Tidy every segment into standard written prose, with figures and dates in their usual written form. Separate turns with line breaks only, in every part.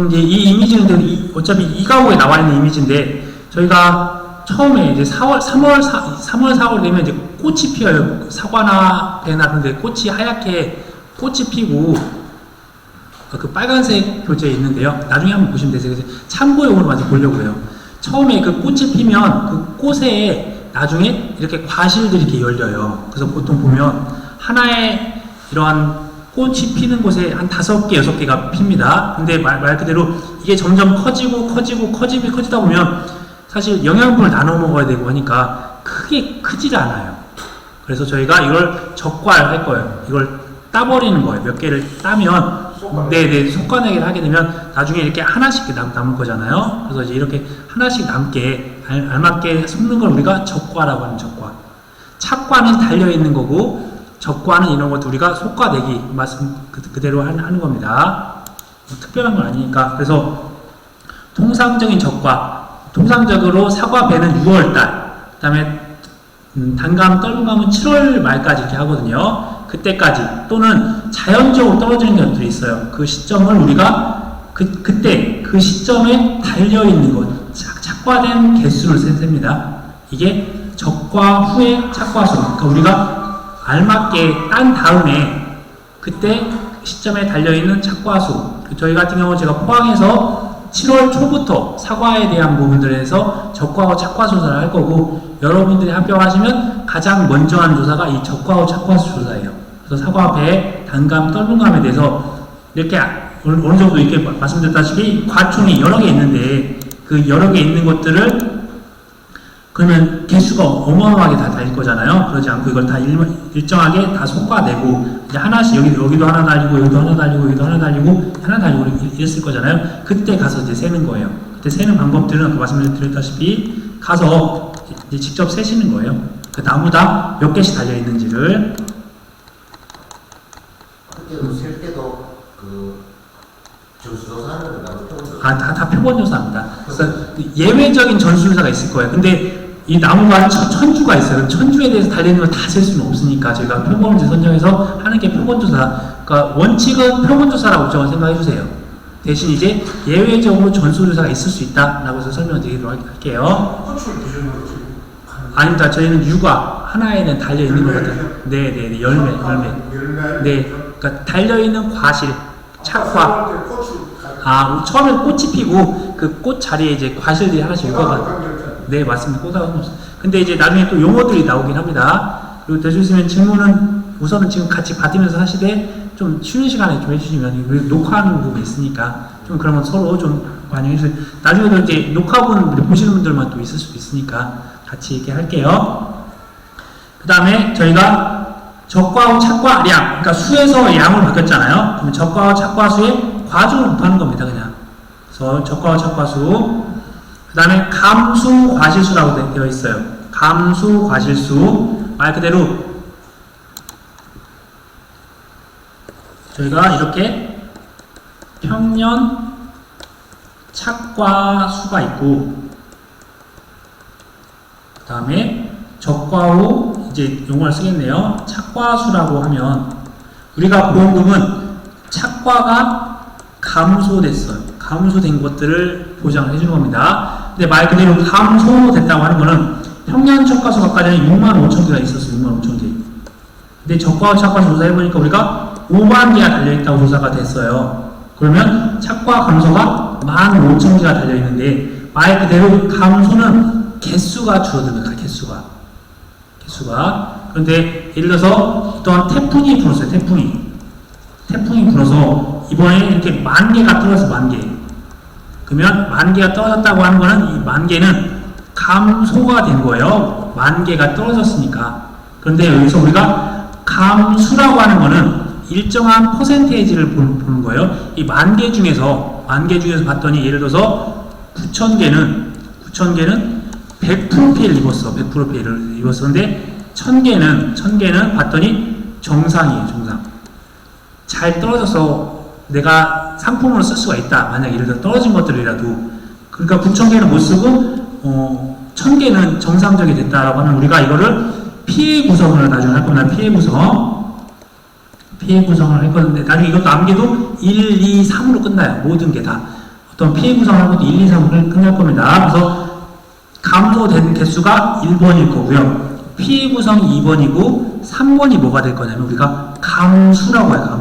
이제 이 이미지는 어차피 이 가구에 나와 있는 이미지인데 저희가 처음에 이제 3월, 4월 되면 이제 꽃이 피어요. 사과나 배나 그런데 꽃이 하얗게 꽃이 피고 그 빨간색 교재에 있는데요. 나중에 한번 보시면 되세요. 그래서 참고용으로 많이 보려고 해요. 처음에 그 꽃이 피면 그 꽃에 나중에 이렇게 과실들이 이렇게 열려요. 그래서 보통 보면 하나의 이러한 꽃이 피는 곳에 한 5개, 6개가 핍니다. 근데 말 그대로 이게 점점 커지다 보면 사실 영양분을 나눠 먹어야 되고 하니까 크질 않아요. 그래서 저희가 이걸 적과할 거예요. 이걸 따버리는 거예요. 몇 개를 따면, 속과내기를 하게 되면 나중에 이렇게 하나씩 남을 거잖아요. 그래서 이제 이렇게 하나씩 남게, 알맞게 섞는 걸 우리가 적과라고 하는 적과. 착과는 달려있는 거고, 적과는 이런 것도 우리가 속과내기 말씀 그대로 하는 겁니다. 뭐 특별한 건 아니니까. 그래서 통상적인 적과, 통상적으로 사과 배는 6월달, 그 다음에 단감, 떫은감은 7월 말까지 이렇게 하거든요. 그때까지 또는 자연적으로 떨어지는 것들이 있어요. 그 시점을 우리가 그때 그 시점에 달려있는 것, 착과된 개수를 셉니다. 이게 적과 후의 착과수. 그러니까 우리가 알맞게 딴 다음에 그때 시점에 달려있는 착과수. 저희 같은 경우 제가 포항에서 7월 초부터 사과에 대한 부분들에서 적과후 착과수 조사를 할 거고, 여러분들이 합격하시면 가장 먼저 하는 조사가 이 적과후 착과수 조사예요. 그래서 사과, 배, 단감, 떫은감에 대해서 이렇게 어느 정도 이렇게 말씀드렸다시피 과총이 여러 개 있는데 그 여러 개 있는 것들을 그러면 개수가 어마어마하게 다 달릴 거잖아요. 그러지 않고 이걸 다 일정하게 다 속과내고 이제 하나씩 여기도 하나 달리고 여기도 하나 달리고 여기도 하나 달리고 하나 달리고 이랬을 거잖아요. 그때 가서 이제 세는 거예요. 그때 세는 방법들은 아까 말씀드렸다시피 가서 이제 직접 세시는 거예요. 그 나무다 몇 개씩 달려 있는지를.
그때도 셀 때도 그 전수조사하는 건가요?
다 표본조사입니다. 그래서 예외적인 전수조사가 있을 거예요. 근데 이 나무가 천주가 있어요. 천주에 대해서 달려있는 걸 다 셀 수는 없으니까 저희가 표본을 선정해서 하는 게 표본조사. 그러니까 원칙은 표본조사라고 생각해 주세요. 대신 이제 예외적으로 전수조사가 있을 수 있다라고 해서 설명을 드리도록 할게요.
꽃을 기준으로 지금
아닙니다. 저희는 유과 하나에는 달려있는 것 같아요. 네네, 열매. 네, 그러니까 달려있는 과실, 착과. 처음에 꽃이 피고 그 꽃 자리에 이제 과실들이 하나씩 유과가. 네, 맞습니다. 꽃하고. 근데 이제 나중에 또 용어들이 나오긴 합니다. 그리고 될 수 있으면 질문은 우선은 지금 같이 받으면서 하시되 좀 쉬는 시간에 좀 해주시면, 녹화하는 부분이 있으니까 좀 그러면 서로 좀 반영해주세요. 나중에도 이제 녹화본 보시는 분들만 또 있을 수도 있으니까 같이 이렇게 할게요. 그 다음에 저희가 적과후 착과량, 그러니까 수에서 양을 바뀌었잖아요. 그러면 적과후 착과수의 과중을 곱하는 겁니다, 그냥. 그래서 적과후 착과수. 그 다음에 감수 과실수라고 되어 있어요. 감수 과실수. 말 그대로 저희가 이렇게 평년 착과수가 있고, 그 다음에 적과후 이제 용어를 쓰겠네요. 착과수라고 하면 우리가 보험금은 착과가 감소됐어요. 감소된 것들을 보장을 해주는 겁니다. 근데 말 그대로 감소됐다고 하는 거는 평년 착과수가 아까 전에 65,000개가 있었어요. 65,000개. 근데 적과후 착과수 조사해보니까 우리가 5만 개가 달려있다고 조사가 됐어요. 그러면 착과 감소가 15,000개가 달려있는데 말 그대로 감소는 개수가 줄어듭니다. 개수가. 그런데 예를 들어서 어떤 태풍이 불었어요. 태풍이 불어서 이번에 이렇게 10,000개가 떨어져서 10,000개. 그러면 10,000개가 떨어졌다고 하는 거는 이 10,000개는 감소가 된 거예요. 10,000개가 떨어졌으니까. 그런데 여기서 우리가 감수라고 하는 거는 일정한 퍼센테이지를 보는 거예요. 이 10,000개 중에서 봤더니 예를 들어서 9,000개는 100% 피해를 입었어. 100% 피해를 입었어. 근데 1,000개는 봤더니 정상이에요. 정상. 잘 떨어져서 내가 상품으로 쓸 수가 있다. 만약 예를 들어 떨어진 것들이라도. 그러니까 9,000개는 못 쓰고 1,000개는 정상적이 됐다라고 하면 우리가 이거를 피해 구성을 나중에 할 겁니다. 피해 피해 구성을 할 건데, 나중에 이것도 암기도 1, 2, 3으로 끝나요. 모든 게 다. 어떤 피해 구성을 할 것도 1, 2, 3으로 끝날 겁니다. 그래서 감소된 개수가 1번일 거고요. 피해 구성이 2번이고, 3번이 뭐가 될 거냐면, 우리가 감수라고 해요.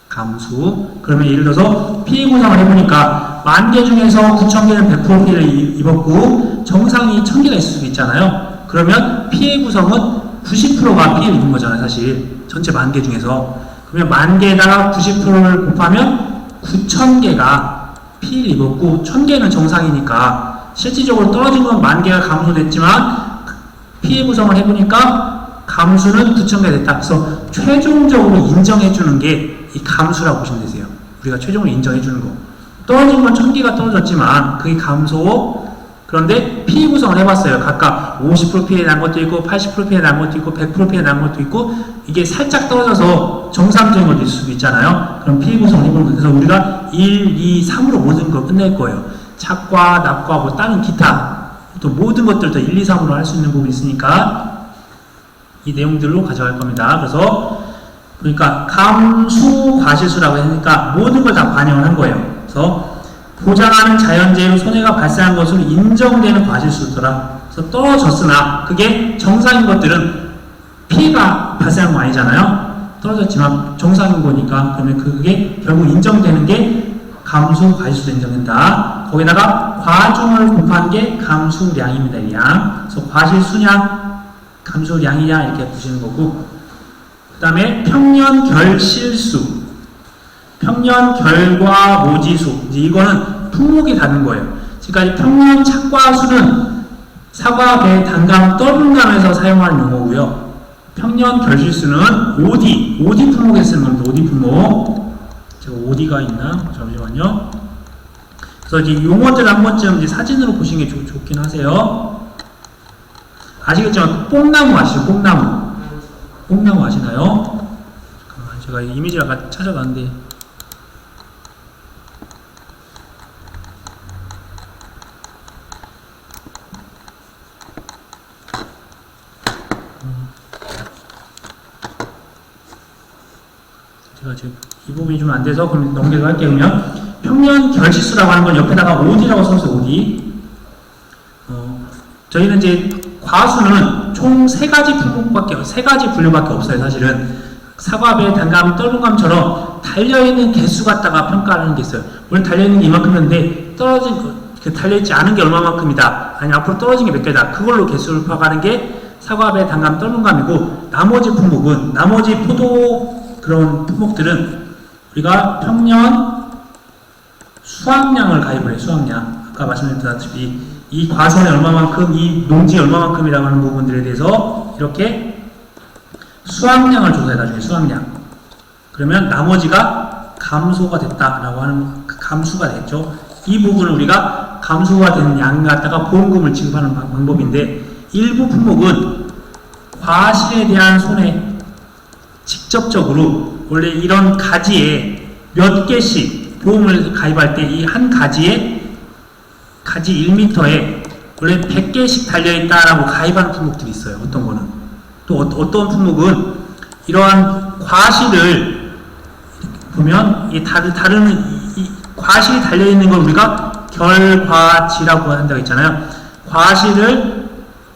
감수. 그러면 예를 들어서 피해 구성을 해보니까 10,000개 중에서 9,000개는 100% 피해를 입었고 정상이 1,000개가 있을 수도 있잖아요. 그러면 피해 구성은 90%가 피해를 입은 거잖아요. 사실 전체 10,000개 중에서. 그러면 10,000개에다가 90%를 곱하면 9,000개가 피해를 입었고 1,000개는 정상이니까 실질적으로 떨어진 건 10,000개가 감소됐지만 피해 구성을 해보니까 감수는 9,000개 됐다. 그래서 최종적으로 인정해주는 게 이 감수라고 보시면 되세요. 우리가 최종으로 인정해주는 거. 떨어진 건 1,000개가 떨어졌지만 그게 감소. 그런데 피해 구성을 해봤어요. 각각 50% 피해 난 것도 있고 80% 피해 난 것도 있고 100% 피해 난 것도 있고 이게 살짝 떨어져서 정상적인 것도 있을 수도 있잖아요. 그럼 피해 구성을 해보는 거예요. 그래서 우리가 1, 2, 3으로 모든 걸 끝낼 거예요. 착과, 낙과, 뭐 다른 기타 또 모든 것들도 1, 2, 3으로 할 수 있는 부분이 있으니까 이 내용들로 가져갈 겁니다. 그래서 그러니까 감수 과실수라고 하니까 모든 걸 다 반영을 한 거예요. 그래서 보장하는 자연재해로 손해가 발생한 것으로 인정되는 과실수더라. 그래서 떨어졌으나 그게 정상인 것들은 피해가 발생한 거 아니잖아요. 떨어졌지만 정상인 거니까 그러면 그게 결국 인정되는 게 감수 과실수로 인정된다. 거기다가 과중을 곱한 게 감수량입니다. 양. 그래서 과실수냐 감수량이냐 이렇게 보시는 거고, 그 다음에 평년 결실수, 평년 결과 모지수. 이거는 품목이 다른 거예요. 지금까지 평년 착과수는 사과, 배, 단감, 떠분감에서 사용하는 용어고요. 평년 결실수는 OD 품목에 쓰는 겁니다. OD 품목. 제가 OD가 있나? 잠시만요. 그래서 이제 용어들 한 번쯤 이제 사진으로 보시는 게 좋긴 하세요. 아시겠지만 뽕나무 아시죠? 뽕나무 아시나요? 제가 이미지를 아까 찾아봤는데 제가 지금 이 부분이 좀 안 돼서 그럼 넘기도록 할게요. 그러면 평년 결실수라고 하는 건 옆에다가 OD라고 써서 OD. 저희는 이제 과수는 총 3가지 품목밖에, 3가지 분류밖에 없어요. 사실은 사과, 배, 단감, 떨분감처럼 달려있는 개수 갖다가 평가하는 게 있어요. 원래 달려있는 게 이만큼인데 떨어진 달려있지 않은 게 얼마만큼이다, 아니 앞으로 떨어진 게 몇 개다, 그걸로 개수를 파악하는 게 사과, 배, 단감, 떨분감이고, 나머지 품목은, 나머지 포도 그런 품목들은 우리가 평년 수확량을 가입을 해요. 수확량. 아까 말씀드렸다시피 이 과선이 얼마만큼, 이 농지 얼마만큼이라고 하는 부분들에 대해서 이렇게 수확량을 조사해. 나중에 수확량. 그러면 나머지가 감소가 됐다라고 하는, 감수가 됐죠. 이 부분을 우리가 감소가 되는 양 갖다가 보험금을 지급하는 방법인데, 일부 품목은 과실에 대한 손해, 직접적으로 원래 이런 가지에 몇 개씩 보험을 가입할 때 이 한 가지에 가지 1m에 원래 100개씩 달려있다라고 가입하는 품목들이 있어요. 어떤 거는. 또 어떤 품목은 이러한 과실을 보면 이 다른 이 과실이 달려있는 걸 우리가 결과지라고 한다고 했잖아요. 과실을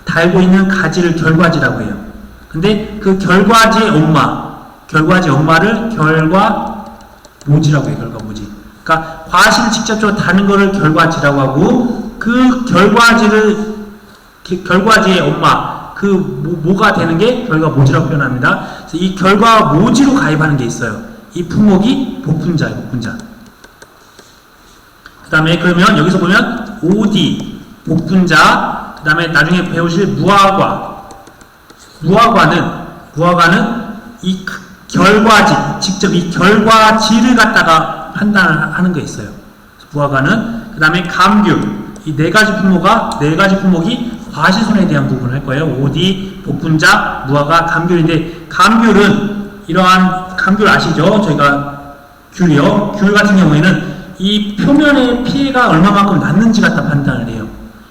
달고 있는 가지를 결과지라고 해요. 근데 그 결과지의 엄마를 결과모지라고 해요. 결과모지. 그러니까 과실을 직접적으로 다는 거를 결과지라고 하고, 그 결과지의 엄마, 그 모가 되는 게 결과모지라고 표현합니다. 그래서 이 결과모지로 가입하는 게 있어요. 이 품목이 복분자예요. 복분자. 그 다음에 그러면 여기서 보면 OD, 복분자, 그 다음에 나중에 배우실 무화과는 이 결과지, 직접 이 결과지를 갖다가 판단을 하는 게 있어요. 무화과는. 그 다음에 감귤. 이 4가지 품목이 과실손해에 대한 부분을 할 거예요. OD, 복분자, 무화과, 감귤인데, 감귤은 이러한, 감귤 아시죠? 저희가 귤이요. 귤 같은 경우에는 이 표면에 피해가 얼마만큼 났는지 갖다 판단을 해요.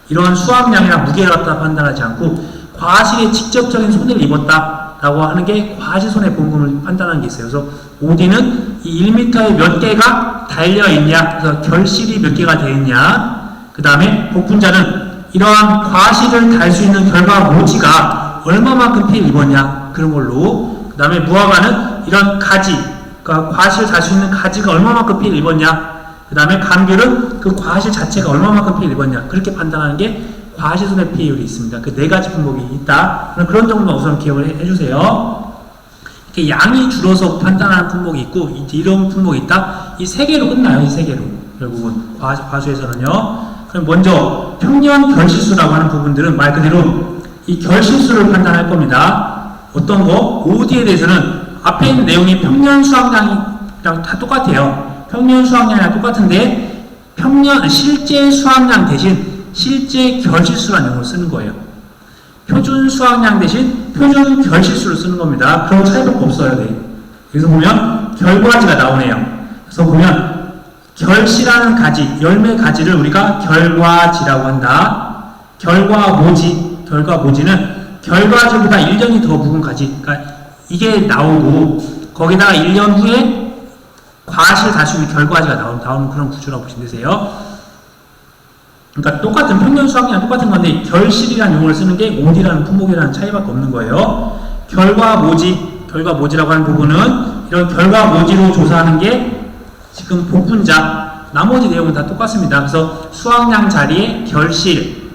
이러한 수확량이나 무게를 갖다 판단하지 않고 과실에 직접적인 손해를 입었다라고 라고 하는 게 과시손해보험금을 판단하는 게 있어요. 그래서 OD는 이 1m에 몇 개가 달려있냐, 그래서 결실이 몇 개가 되어 있냐, 그 다음에 복분자는 이러한 과실을 달 수 있는 결과 모지가 얼마만큼 피해를 입었냐, 그런 걸로, 그 다음에 무화과는 이런 가지, 그러니까 과실 달 수 있는 가지가 얼마만큼 피해를 입었냐, 그 다음에 감귤은 그 과실 자체가 얼마만큼 피해를 입었냐, 그렇게 판단하는 게 과시손해 피해율이 있습니다. 그 네 가지 품목이 있다. 그런 정도만 우선 기억을 해주세요. 이렇게 양이 줄어서 판단하는 품목이 있고, 이런 품목이 있다. 이 세 개로 끝나요. 이 세 개로. 결국은 과수에서는요. 그럼 먼저 평년 결실수라고 하는 부분들은 말 그대로 이 결실수를 판단할 겁니다. 어떤 거? OD에 대해서는 앞에 있는 내용이 평년 수확량이랑 다 똑같아요. 평년 수확량이랑 똑같은데 실제 수확량 대신 실제 결실수라는 용어를 쓰는 거예요. 표준 수확량 대신 표준 결실수를 쓰는 겁니다. 그런 차이밖에 없어요. 네. 여기서 보면 결과지가 나오네요. 그래서 보면 결실하는 가지, 열매 가지를 우리가 결과지라고 한다. 결과모지는 결과지보다 1년이 더 묵은 가지. 그러니까 이게 나오고 거기다가 1년 후에 과실 다시 결과지가 나오는 그런 구조라고 보시면 되세요. 그러니까 똑같은 평년 수확량 똑같은 건데 결실이라는 용어를 쓰는 게 OD라는 품목이라는 차이밖에 없는 거예요. 결과모지라고 하는 부분은 이런 결과모지로 조사하는 게 지금 복분자, 나머지 내용은 다 똑같습니다. 그래서 수확량 자리에 결실,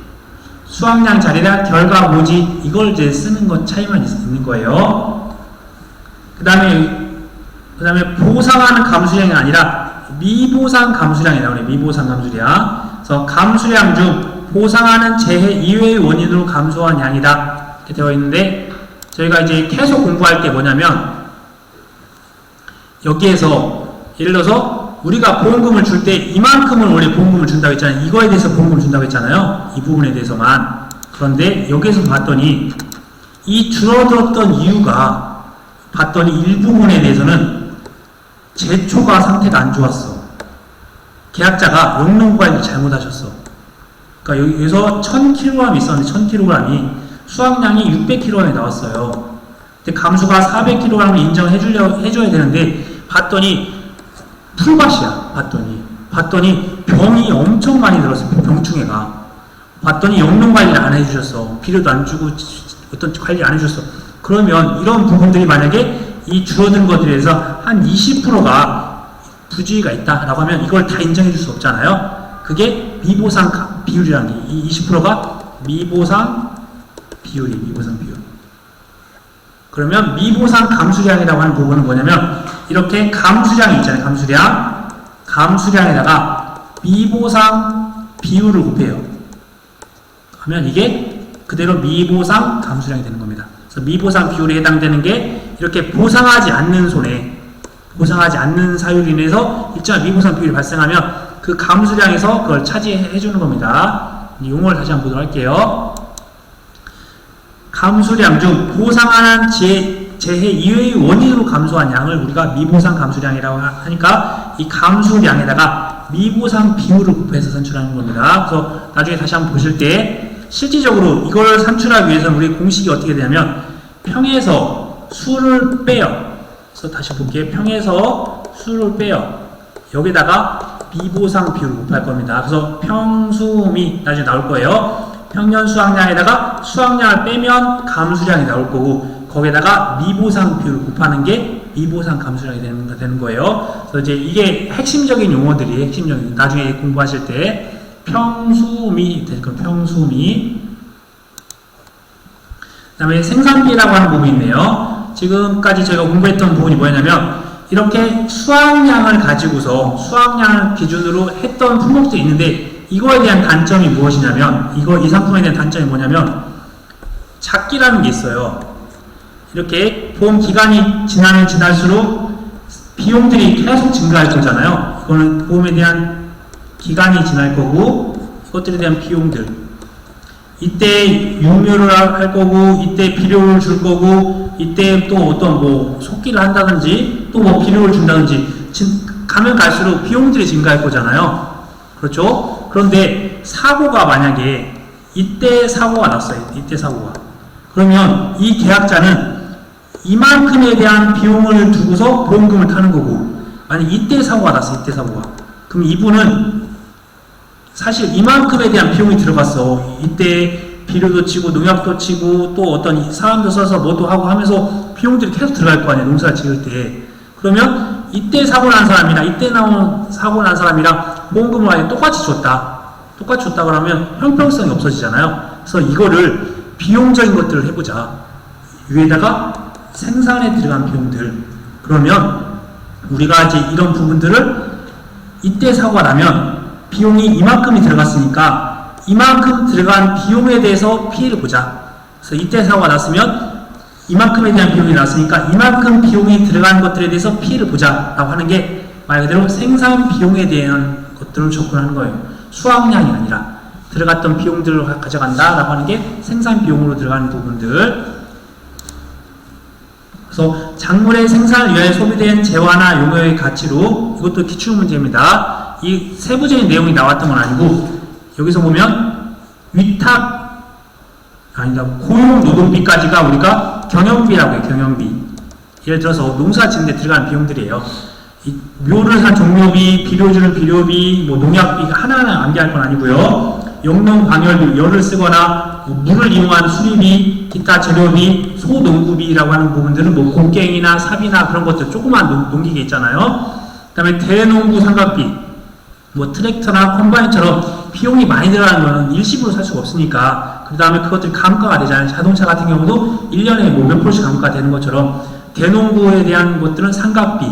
수확량 자리랑 결과모지 이걸 이제 쓰는 것 차이만 있는 거예요. 그 다음에 보상하는 감수량이 아니라 미보상 감수량이 나오네. 미보상 감수량. 그래서 감수량 중 보상하는 재해 이외의 원인으로 감소한 양이다. 이렇게 되어 있는데 저희가 이제 계속 공부할 게 뭐냐면 여기에서 예를 들어서 우리가 보험금을 줄 때 이만큼을 원래 보험금을 준다고 했잖아요. 이거에 대해서 보험금을 준다고 했잖아요. 이 부분에 대해서만. 그런데 여기에서 봤더니 이 줄어들었던 이유가 봤더니 일부분에 대해서는 제초가 상태가 안 좋았어. 계약자가 용농 관리 잘못하셨어. 그러니까 여기서 1000kg이 있었는데 1000kg이 수확량이 600kg이 나왔어요. 근데 감수가 400kg을 인정을 해줘야 되는데 봤더니 풀밭이야. 봤더니 병이 엄청 많이 들었어요. 병충해가. 봤더니 용농 관리를 안 해주셨어. 비료도 안 주고 어떤 관리 안 해주셨어. 그러면 이런 부분들이 만약에 이 줄어든 것들에 대해서 한 20%가 부주의가 있다라고 하면 이걸 다 인정해 줄 수 없잖아요. 그게 미보상 비율이라는 게 이 20%가 미보상 비율. 그러면 미보상 감수량이라고 하는 부분은 뭐냐면 이렇게 감수량이 있잖아요. 감수량에다가 미보상 비율을 곱해요. 하면 이게 그대로 미보상 감수량이 되는 겁니다. 그래서 미보상 비율에 해당되는 게 이렇게 보상하지 않는 사유로 인해서 일정한 미보상 비율이 발생하면 그 감수량에서 그걸 차지해 주는 겁니다. 이 용어를 다시 한번 보도록 할게요. 감수량 중 보상하는 재해 이외의 원인으로 감소한 양을 우리가 미보상 감수량이라고 하니까 이 감수량에다가 미보상 비율을 곱해서 산출하는 겁니다. 그래서 나중에 다시 한번 보실 때 실질적으로 이걸 산출하기 위해서는 우리 공식이 어떻게 되냐면 평에서 수를 빼요. 그래서 다시 볼게요. 평에서 수를 빼요. 여기다가 미보상 비율을 곱할 겁니다. 그래서 평수음이 나중에 나올 거예요. 평년 수확량에다가 수확량을 빼면 감수량이 나올 거고 거기에다가 미보상 비율을 곱하는 게 미보상 감수량이 되는 거예요. 그래서 이제 이게 핵심적인 용어들이 나중에 공부하실 때 평수음이 될 겁니다. 평수음이. 그 다음에 생산비라고 하는 부분이 있네요. 지금까지 저희가 공부했던 부분이 뭐냐면 이렇게 수확량을 가지고서 수확량을 기준으로 했던 품목도 있는데 이거에 대한 단점이 무엇이냐면 이 상품에 대한 단점이 뭐냐면 작기라는 게 있어요. 이렇게 보험 기간이 지나면 지날수록 비용들이 계속 증가할 거잖아요. 이거는 보험에 대한 기간이 지날 거고 이것들에 대한 비용들 이때 육류를 할 거고 이때 비료를 줄 거고 이때 또 어떤 속기를 한다든지 또 비료를 준다든지 가면 갈수록 비용들이 증가할 거잖아요. 그렇죠? 그런데 사고가 만약에 이때 사고가 났어요. 이때 사고가. 그러면 이 계약자는 이만큼에 대한 비용을 두고서 보험금을 타는 거고, 만약 이때 사고가 났어, 이때 사고가. 그럼 이분은 사실 이만큼에 대한 비용이 들어갔어. 이때 비료도 치고 농약도 치고 또 어떤 사람도 써서 뭐도 하고 하면서 비용들이 계속 들어갈 거 아니야, 농사 지을 때. 그러면 이때 사고 난 사람이랑 이때 나온 사고 난 사람이랑 보험금을 아예 똑같이 줬다. 똑같이 줬다 그러면 형평성이 없어지잖아요. 그래서 이거를 비용적인 것들을 해보자. 위에다가 생산에 들어간 비용들. 그러면 우리가 이제 이런 부분들을 이때 사고가 나면 비용이 이만큼이 들어갔으니까 이만큼 들어간 비용에 대해서 피해를 보자. 그래서 이때 사고가 났으면 이만큼에 대한 비용이 났으니까 이만큼 비용이 들어간 것들에 대해서 피해를 보자 라고 하는 게 말 그대로 생산 비용에 대한 것들을 접근하는 거예요. 수확량이 아니라 들어갔던 비용들을 가져간다 라고 하는 게 생산 비용으로 들어가는 부분들. 그래서 작물의 생산을 위하여 소비된 재화나 용어의 가치로, 이것도 기출문제입니다. 이 세부적인 내용이 나왔던 건 아니고 여기서 보면 위탁 아니다 고용 노동비까지가 우리가 경영비라고 해요. 경영비. 예를 들어서 농사 짓는 데 들어가는 비용들이에요. 이 묘를 산 종묘비, 비료 주는 비료비, 뭐 농약비 하나하나 암기할 건 아니고요. 영농 방열비, 열을 쓰거나 뭐 물을 이용한 수리비, 기타 재료비, 소농구비라고 하는 부분들은 뭐 곡괭이나 삽이나 그런 것들 조그만 농기계 있잖아요. 그 다음에 대농구 삼각비, 뭐 트랙터나 컴바인처럼 비용이 많이 들어가는 거는 일시불로 살 수가 없으니까 그 다음에 그것들이 감가가 되잖아요. 자동차 같은 경우도 1년에 뭐 몇 프로씩 감가가 되는 것처럼 대농구에 대한 것들은 삼각비,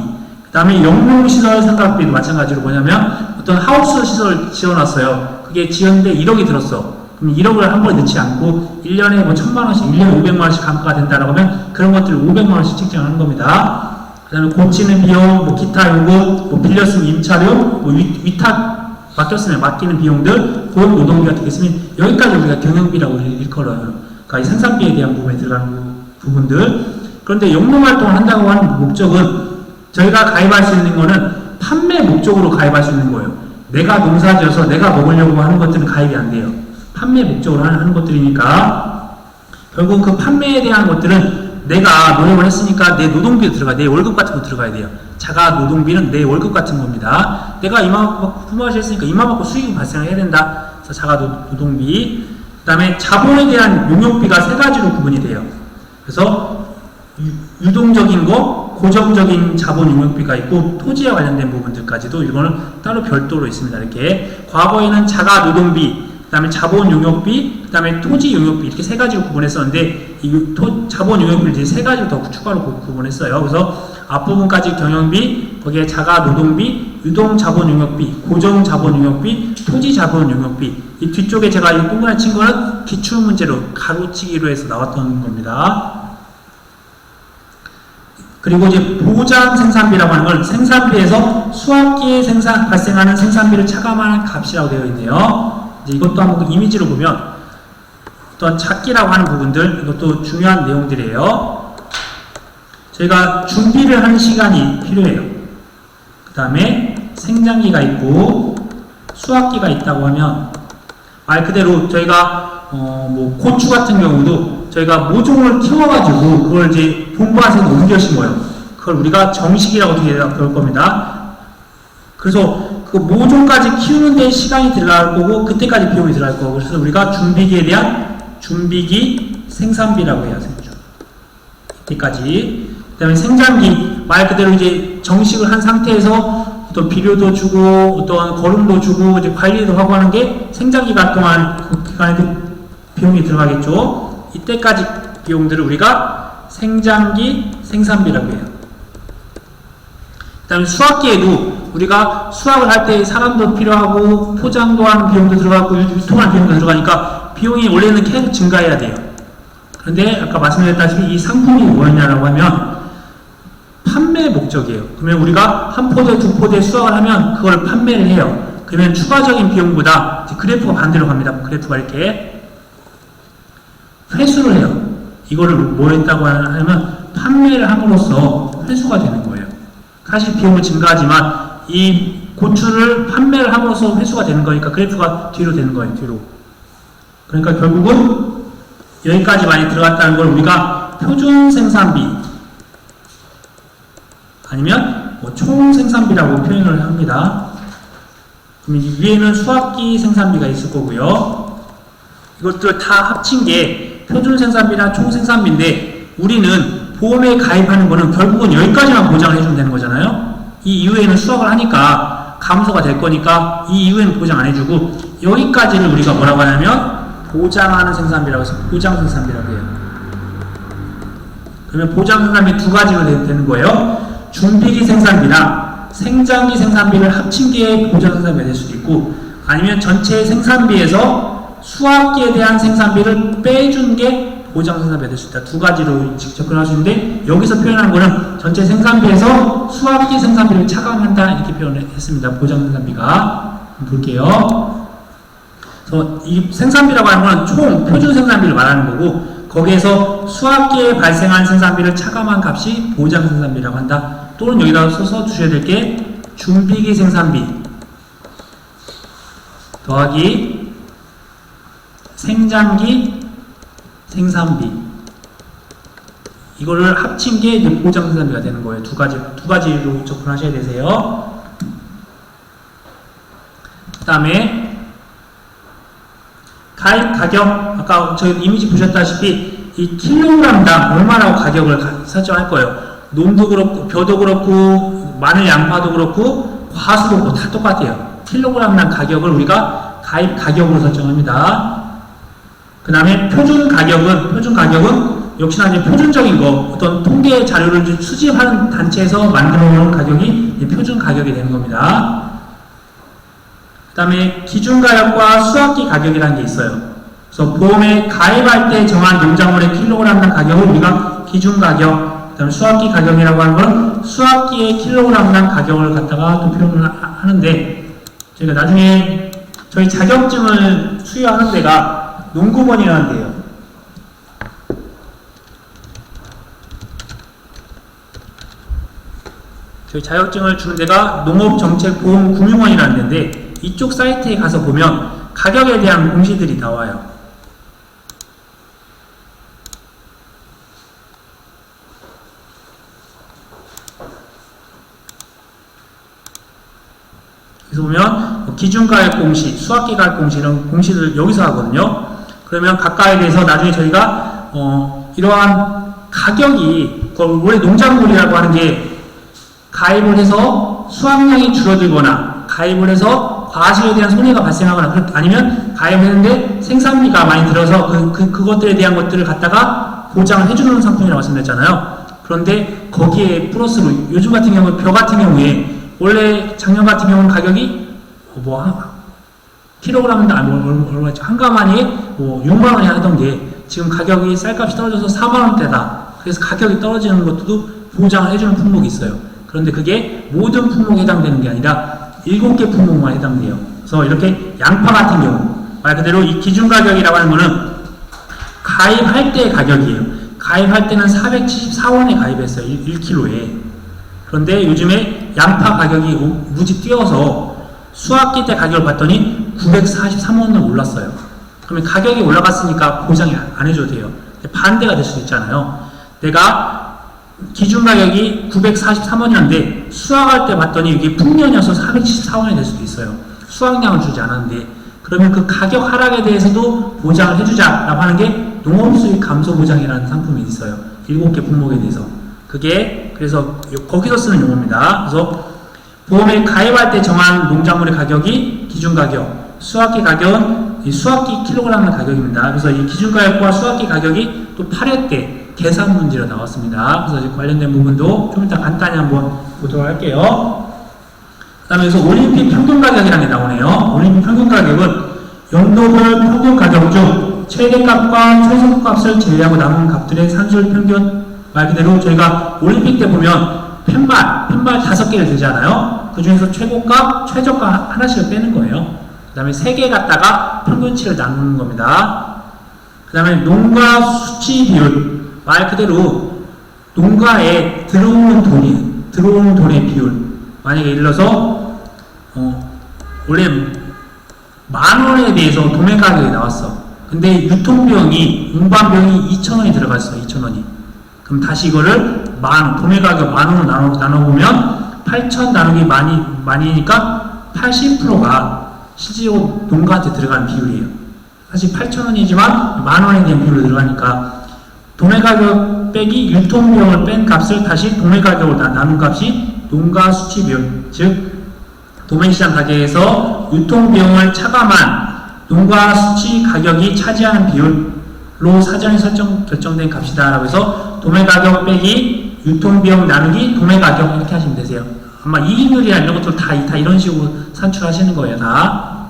그 다음에 영농시설 삼각비도 마찬가지로 뭐냐면 어떤 하우스 시설을 지어놨어요. 그게 지었는데 1억이 들었어. 그럼 1억을 한 번에 넣지 않고 1년에 뭐 1000만원씩, 1년에 500만원씩 감가가 된다라고 하면 그런 것들을 500만원씩 책정하는 겁니다. 그 다음에 고치는 비용, 뭐 기타 요금, 뭐 빌렸으면 임차료, 뭐 위탁 맡겼으면 맡기는 비용들, 고용 노동비 같은 게 있으면 여기까지 우리가 경영비라고 일컬어요. 그러니까 이 생산비에 대한 부분에 들어가는 부분들. 그런데 영농활동을 한다고 하는 목적은 저희가 가입할 수 있는 거는 판매 목적으로 가입할 수 있는 거예요. 내가 농사지어서 내가 먹으려고 하는 것들은 가입이 안 돼요. 판매 목적으로 하는 것들이니까 결국 그 판매에 대한 것들은 내가 노력을 했으니까 내 노동비도 들어가야 돼. 내 월급 같은 거 들어가야 돼요. 자가 노동비는 내 월급 같은 겁니다. 내가 이만큼 품앗이 했으니까 이만큼 수익이 발생해야 된다. 그래서 자가 노동비. 그 다음에 자본에 대한 용역비가 세 가지로 구분이 돼요. 그래서 유동적인 거, 고정적인 자본 용역비가 있고 토지와 관련된 부분들까지도 이거는 따로 별도로 있습니다. 이렇게 과거에는 자가 노동비, 그 다음에 자본 용역비, 그 다음에 토지 용역비 이렇게 세 가지로 구분했었는데 이 자본 용역비를 이제 세 가지로 더 추가로 구분했어요. 그래서 앞부분까지 경영비, 거기에 자가 노동비, 유동 자본 용역비, 고정 자본 용역비, 토지 자본 용역비. 이 뒤쪽에 제가 이 동그라미 친 거는 기출 문제로 가로치기로 해서 나왔던 겁니다. 그리고 이제 보장 생산비라고 하는 건 생산비에서 수확기에 발생하는 생산비를 차감하는 값이라고 되어 있네요. 이제 이것도 한번 이미지로 보면 어떤 찾기라고 하는 부분들, 이것도 중요한 내용들이에요. 저희가 준비를 하는 시간이 필요해요. 그 다음에 생장기가 있고 수확기가 있다고 하면 말 그대로 저희가 뭐 고추 같은 경우도 저희가 모종을 키워가지고 그걸 이제 본밭에 옮겨 심어요. 그걸 우리가 정식이라고 그럴 겁니다. 그래서 그 모종까지 키우는데 시간이 들어갈 거고 그때까지 비용이 들어갈 거고 그래서 우리가 준비기에 대한 준비기 생산비라고 해요. 이때까지. 그 다음에 생장기 말 그대로 이제 정식을 한 상태에서 어떤 비료도 주고 어떤 거름도 주고 이제 관리도 하고 하는 게 생장기간 동안 그 기간에도 비용이 들어가겠죠. 이때까지 비용들을 우리가 생장기 생산비라고 해요. 그 다음에 수확기에도 우리가 수확을 할 때 사람도 필요하고 포장도 하는 비용도 들어가고 유통하는 비용도 들어가니까 비용이 원래는 계속 증가해야 돼요. 그런데 아까 말씀드렸다시피 이 상품이 뭐였냐라고 하면 판매 목적이에요. 그러면 우리가 한 포대, 두 포대 수확을 하면 그걸 판매를 해요. 그러면 추가적인 비용보다 그래프가 반대로 갑니다. 그래프가 이렇게 회수를 해요. 이거를 뭐 했다고 하면 판매를 함으로써 회수가 되는 거예요. 사실 비용은 증가하지만 이 고추를 판매를 함으로써 회수가 되는 거니까 그래프가 뒤로 되는 거예요. 뒤로. 그러니까 결국은 여기까지 많이 들어갔다는 걸 우리가 표준 생산비, 아니면 뭐 총 생산비라고 표현을 합니다. 그럼 위에는 수학기 생산비가 있을 거고요. 이것들 다 합친 게 표준 생산비나 총 생산비인데 우리는 보험에 가입하는 거는 결국은 여기까지만 보장을 해주면 되는 거잖아요. 이 이후에는 수학을 하니까 감소가 될 거니까 이 이후에는 보장 안 해주고 여기까지를 우리가 뭐라고 하냐면 보장하는 생산비라고 해서 보장 생산비라고 해요. 그러면 보장 생산비 두 가지로 되는 거예요. 준비기 생산비나 생장기 생산비를 합친 게 보장 생산비가 될 수도 있고 아니면 전체 생산비에서 수학기에 대한 생산비를 빼준 게 보장 생산비가 될 수 있다. 두 가지로 직접 표현할 수 있는데 여기서 표현한 거는 전체 생산비에서 수학기 생산비를 차감한다 이렇게 표현을 했습니다. 보장 생산비가 볼게요. 그래서 이 생산비라고 하는 건 총 표준 생산비를 말하는 거고 거기에서 수학기에 발생한 생산비를 차감한 값이 보장 생산비라고 한다. 또는 여기다 써서 주셔야 될 게 준비기 생산비 더하기 생장기 생산비 이거를 합친 게 이제 보장 생산비가 되는 거예요. 두 가지로 접근하셔야 되세요. 그 다음에 가입 가격 아까 저희 이미지 보셨다시피 이 킬로그램당 얼마라고 가격을 설정할 거예요. 놈도 그렇고 벼도 그렇고 마늘 양파도 그렇고 과수도 그렇고 다 똑같아요. 킬로그램당 가격을 우리가 가입 가격으로 설정합니다. 그 다음에 표준 가격은 역시나 이제 표준적인 거 어떤 통계 자료를 수집하는 단체에서 만들어 놓은 가격이 표준 가격이 되는 겁니다. 그 다음에 기준가격과 수학기 가격이라는 게 있어요. 그래서 보험에 가입할 때 정한 농작물의 킬로그램당 가격을 우리가 기준가격, 그 다음에 수학기 가격이라고 하는 건 수학기의 킬로그램당 가격을 갖다가 또 표현을 하는데 저희가 나중에 저희 자격증을 수여하는 데가 농구원이라는 데예요. 저희 자격증을 주는 데가 농업정책보험금융원이라는 데인데 이쪽 사이트에 가서 보면 가격에 대한 공시들이 나와요. 그래서 보면 기준가격 공시, 수학기 가격 공시 이런 공시를 여기서 하거든요. 그러면 각각에 대해서 나중에 저희가 이러한 가격이 원래 농작물이라고 하는 게 가입을 해서 수확량이 줄어들거나 가입을 해서 과실에 대한 손해가 발생하거나 아니면 가입했는데 생산비가 많이 들어서 그것들에 대한 것들을 갖다가 보장을 해주는 상품이라고 말씀드렸잖아요. 그런데 거기에 플러스로 요즘 같은 경우 벼 같은 경우에 원래 작년 같은 경우는 가격이 킬로그램당 얼마였죠? 한 가마니에 6만 원이 하던 게 지금 가격이 쌀값이 떨어져서 4만 원대다. 그래서 가격이 떨어지는 것도 보장을 해주는 품목이 있어요. 그런데 그게 모든 품목에 해당되는 게 아니라 7개 품목만 해당돼요. 그래서 이렇게 양파 같은 경우 말 그대로 이 기준가격이라고 하는 거는 가입할 때의 가격이에요. 가입할 때는 474원에 가입했어요. 1kg에. 그런데 요즘에 양파 가격이 무지 뛰어서 수학기 때 가격을 봤더니 943원으로 올랐어요. 그러면 가격이 올라갔으니까 보장이 안 해줘도 돼요. 반대가 될 수도 있잖아요. 내가 기준 가격이 943원이었는데 수확할 때 봤더니 이게 풍년이어서 474원이 될 수도 있어요. 수확량을 주지 않았는데 그러면 그 가격 하락에 대해서도 보장을 해주자라고 하는 게 농업수익 감소 보장이라는 상품이 있어요. 7개 품목에 대해서. 그게 그래서 거기서 쓰는 용어입니다. 그래서 보험에 가입할 때 정한 농작물의 가격이 기준 가격, 수확기 가격은 이 수확기 킬로그램의 가격입니다. 그래서 이 기준 가격과 수확기 가격이 또 8회 때 계산 문제로 나왔습니다. 그래서 이제 관련된 부분도 좀 이따 간단히 한번 보도록 할게요. 그 다음에 여기서 올림픽 평균 가격이라는 게 나오네요. 올림픽 평균 가격은 연도별 평균 가격 중 최대값과 최소값을 제외하고 남은 값들의 산술 평균. 말 그대로 저희가 올림픽 때 보면 펜발 5개를 들잖아요. 그 중에서 최고값, 최저값 하나씩을 빼는 거예요. 그 다음에 3개 갖다가 평균치를 나누는 겁니다. 그 다음에 농가 수치 비율. 말 그대로 농가에 들어오는 돈의 비율. 만약에 예를 들어서 원래 10,000원에 대해서 도매 가격이 나왔어. 근데 유통비용이 운반비용이 2,000원이 들어갔어. 2,000원이. 그럼 다시 이거를 도매 가격 10,000원으로 나눠보면 8,000 나누기 많이니까 80%가 실제로 농가한테 들어가는 비율이에요. 사실 8,000원이지만 10,000원에 대한 비율로 들어가니까 도매 가격 빼기 유통비용을 뺀 값을 다시 도매 가격으로 나눈 값이 농가 수치 비율, 즉 도매시장 가격에서 유통비용을 차감한 농가 수치 가격이 차지하는 비율로 사전에 결정된 값이다 라고 해서 도매 가격 빼기 유통비용 나누기 도매 가격 이렇게 하시면 되세요. 아마 이익률이나 이런 것들 다 이런 식으로 산출하시는 거예요. 다.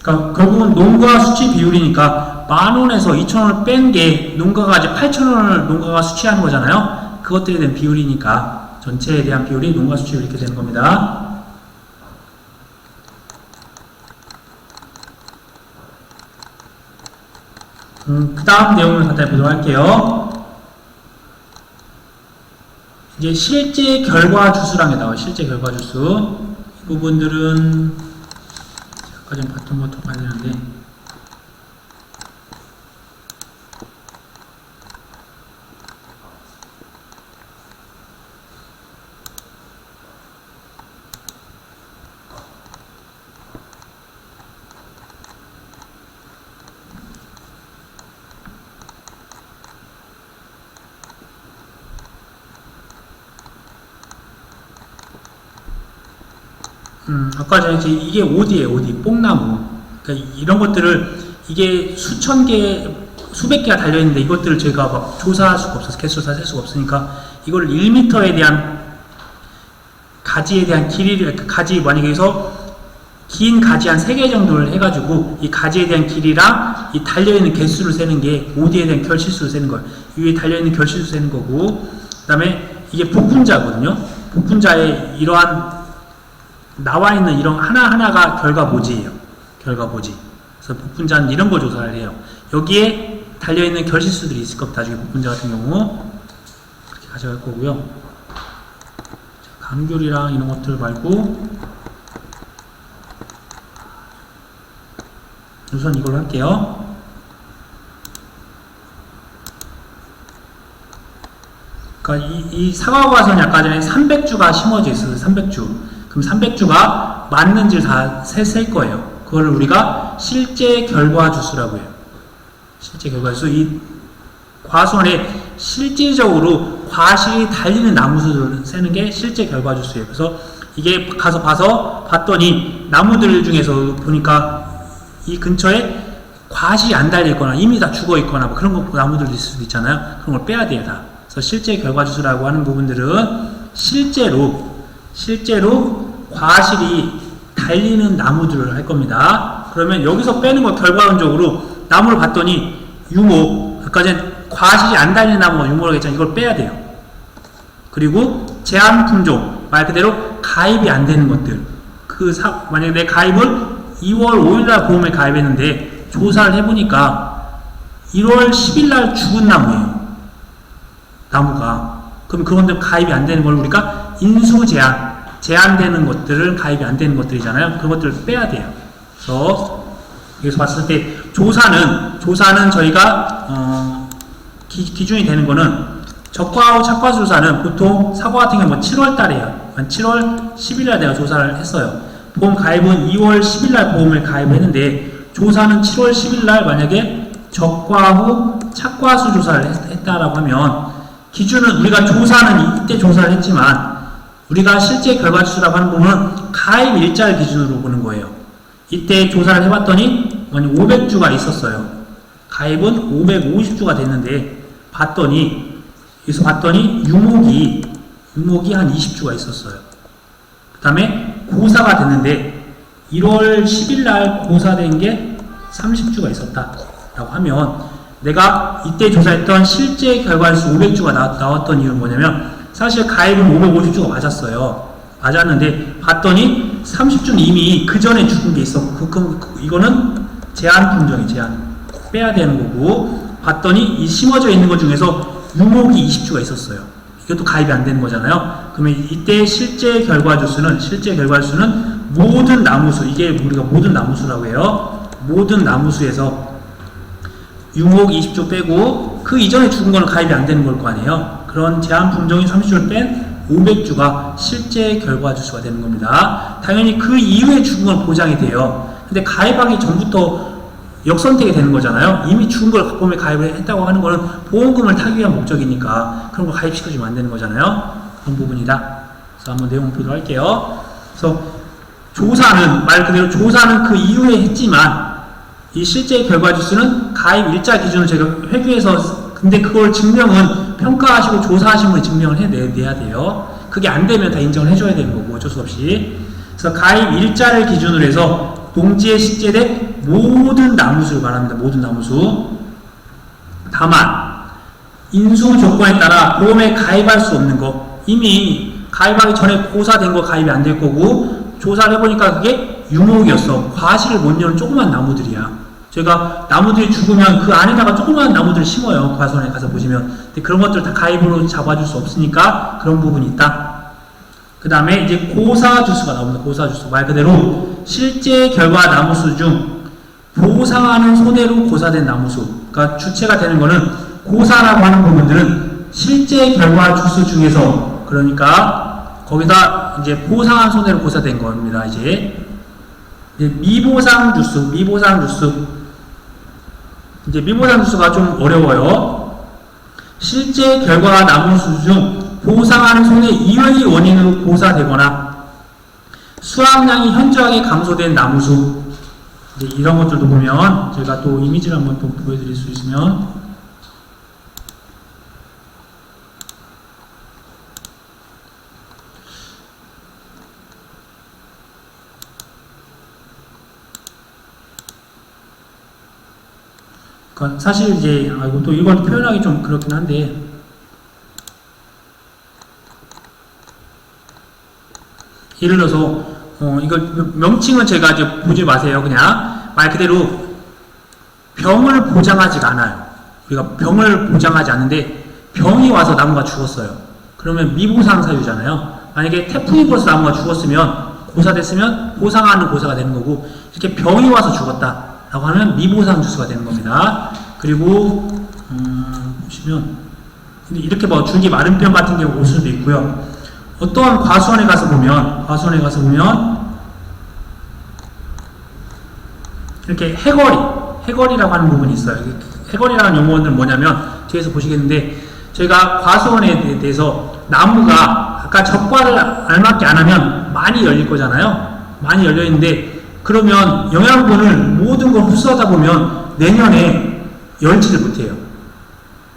그러니까 결국은 농가 수치 비율이니까 10,000원에서 2,000원을 뺀 게 농가가 이제 8,000원을 농가가 수치하는 거잖아요. 그것들에 대한 비율이니까 전체에 대한 비율이 농가 수치율 이렇게 되는 겁니다. 그 다음 내용을 간단히 보도록 할게요. 이제 실제 결과 주수란 게 나와요. 실제 결과 주수. 이 부분들은 아까 전 봤던 것도 봐야 되는데 아까 전에 이게 오디예요, 오디. 뽕나무. 그러니까 이런 것들을 이게 수천 개, 수백 개가 달려있는데 이것들을 저희가 막 조사할 수가 없어서 개수를 다 셀 수가 없으니까 이걸 1m에 대한 가지에 대한 길이를, 가지 만약에 여기서 긴 가지 한 3개 정도를 해가지고 이 가지에 대한 길이랑 이 달려있는 개수를 세는 게 오디에 대한 결실수를 세는 거예요. 위에 달려있는 결실수 세는 거고, 그 다음에 이게 복분자거든요. 복분자의 이러한 나와 있는 이런 하나하나가 결과보지예요. 결과보지. 그래서 복분자는 이런 거 조사를 해요. 여기에 달려있는 결실수들이 있을 겁니다. 나중에 복분자 같은 경우. 그렇게 가져갈 거고요. 감귤이랑 이런 것들 말고, 우선 이걸로 할게요. 그러니까 이 사과과서는 아까 전에 300주가 심어져 있어요. 300주. 그럼 300주가 맞는지를 다 셀 거예요. 그걸 우리가 실제 결과 주수라고 해요. 실제 결과 주수. 이 과수원에 실질적으로 과실이 달리는 나무수를 세는 게 실제 결과 주수예요. 그래서 이게 가서 봤더니 나무들 중에서 보니까 이 근처에 과실이 안 달려있거나 이미 다 죽어있거나 뭐 그런 나무들도 있을 수도 있잖아요. 그런 걸 빼야 돼요, 다. 그래서 실제 결과 주수라고 하는 부분들은 실제로 과실이 달리는 나무들을 할 겁니다. 그러면 여기서 빼는 거 결과론적으로 나무를 봤더니 유목, 아까 전에 과실이 안 달리는 나무가 유목이라고 했잖아요. 이걸 빼야 돼요. 그리고 제한 품종, 말 그대로 가입이 안 되는 것들. 만약에 내 가입을 2월 5일날 보험에 가입했는데 조사를 해보니까 1월 10일날 죽은 나무예요. 나무가. 그럼 그건데 가입이 안 되는 걸 우리가 인수 제한되는 것들을 가입이 안 되는 것들이잖아요. 그런 것들을 빼야 돼요. 그래서 여기서 봤을 때 조사는 저희가 기준이 되는 거는 적과후 착과수 조사는 보통 사과 같은 경우는 7월 달에요. 한 7월 10일날 내가 조사를 했어요. 보험 가입은 2월 10일날 보험을 가입했는데 조사는 7월 10일날 만약에 적과후 착과수 조사를 했다라고 하면 기준은 우리가 조사는 이때 조사를 했지만 우리가 실제 결과주수라고 하는 부분은 가입 일자를 기준으로 보는 거예요. 이때 조사를 해봤더니 500주가 있었어요. 가입은 550주가 됐는데 여기서 봤더니 유목이 한 20주가 있었어요. 그 다음에 고사가 됐는데 1월 10일날 고사된 게 30주가 있었다 라고 하면 내가 이때 조사했던 실제 결과수 500주가 나왔던 이유는 뭐냐면 사실 가입은 550주가 맞았어요. 맞았는데 봤더니 30주는 이미 그 전에 죽은 게 있었고 이거는 제한 품종이 제한 빼야 되는 거고 봤더니 이 심어져 있는 것 중에서 유목이 20주가 있었어요. 이것도 가입이 안 되는 거잖아요. 그러면 이때 실제 결과수는 모든 나무수, 이게 우리가 모든 나무수라고 해요. 모든 나무수에서 유목 20주 빼고 그 이전에 죽은 거는 가입이 안 되는 걸 거 아니에요. 그런 제한 품종인 30주를 뺀 500주가 실제 결과 주수가 되는 겁니다. 당연히 그 이후에 죽은 건 보장이 돼요. 근데 가입하기 전부터 역선택이 되는 거잖아요. 이미 죽은 걸 보험에 가입을 했다고 하는 거는 보험금을 타기 위한 목적이니까 그런 거 가입시켜주면 안 되는 거잖아요. 그런 부분이다. 그래서 한번 내용 보도록 할게요. 그래서 조사는 말 그대로 조사는 그 이후에 했지만 이 실제 결과 주수는 가입 일자 기준을 제가 회계해서 근데 그걸 증명은 평가하시고 조사하신 분이 증명을 해내야 돼요. 그게 안 되면 다 인정을 해줘야 되는 거고 어쩔 수 없이. 그래서 가입 일자를 기준으로 해서 농지에 식재된 모든 나무수를 말합니다. 모든 나무수. 다만 인수 조건에 따라 보험에 가입할 수 없는 거 이미 가입하기 전에 고사된 거 가입이 안 될 거고 조사를 해보니까 그게 유목이었어. 과실을 못 여는 조그만 나무들이야. 저희가 나무들이 죽으면 그 안에다가 조그만 나무들을 심어요. 과수원에 가서 보시면. 근데 그런 것들 다 가입으로 잡아줄 수 없으니까 그런 부분이 있다. 그 다음에 이제 고사주수가 나옵니다. 고사주수. 말 그대로 실제 결과 나무수 중 보상하는 손해로 고사된 나무수. 그러니까 주체가 되는 거는 고사라고 하는 부분들은 실제 결과 주수 중에서 그러니까 거기다 이제 보상한 손해로 고사된 겁니다. 이제 미보상 주수, 이제 미보상 주수가 좀 어려워요. 실제 결과 나무수 중 보상하는 손해 이외의 원인으로 고사되거나 수확량이 현저하게 감소된 나무수 이제 이런 것들도 보면 제가 또 이미지를 한번 또 보여드릴 수 있으면 사실 이제 또 이걸 표현하기 좀 그렇긴 한데 예를 들어서 이걸 명칭은 제가 이제 보지 마세요. 그냥 말 그대로 병을 보장하지가 않아요. 우리가 병을 보장하지 않는데 병이 와서 나무가 죽었어요. 그러면 미보상 사유잖아요. 만약에 태풍이 불어서 나무가 죽었으면 고사됐으면 보상하는 고사가 되는 거고 이렇게 병이 와서 죽었다 라고 하면 미보상 주수가 되는 겁니다. 그리고 보시면 이렇게 뭐 줄기 마른 병 같은 경우 올 수도 있고요. 어떠한 과수원에 가서 보면 이렇게 해거리라고 하는 부분이 있어요. 해거리라는 용어는 뭐냐면 뒤에서 보시겠는데 저희가 과수원에 대해서 나무가 아까 적과를 알맞게 안 하면 많이 열릴 거잖아요. 많이 열려 있는데 그러면 영양분을 모든 걸 흡수하다 보면 내년에 열지를 못해요.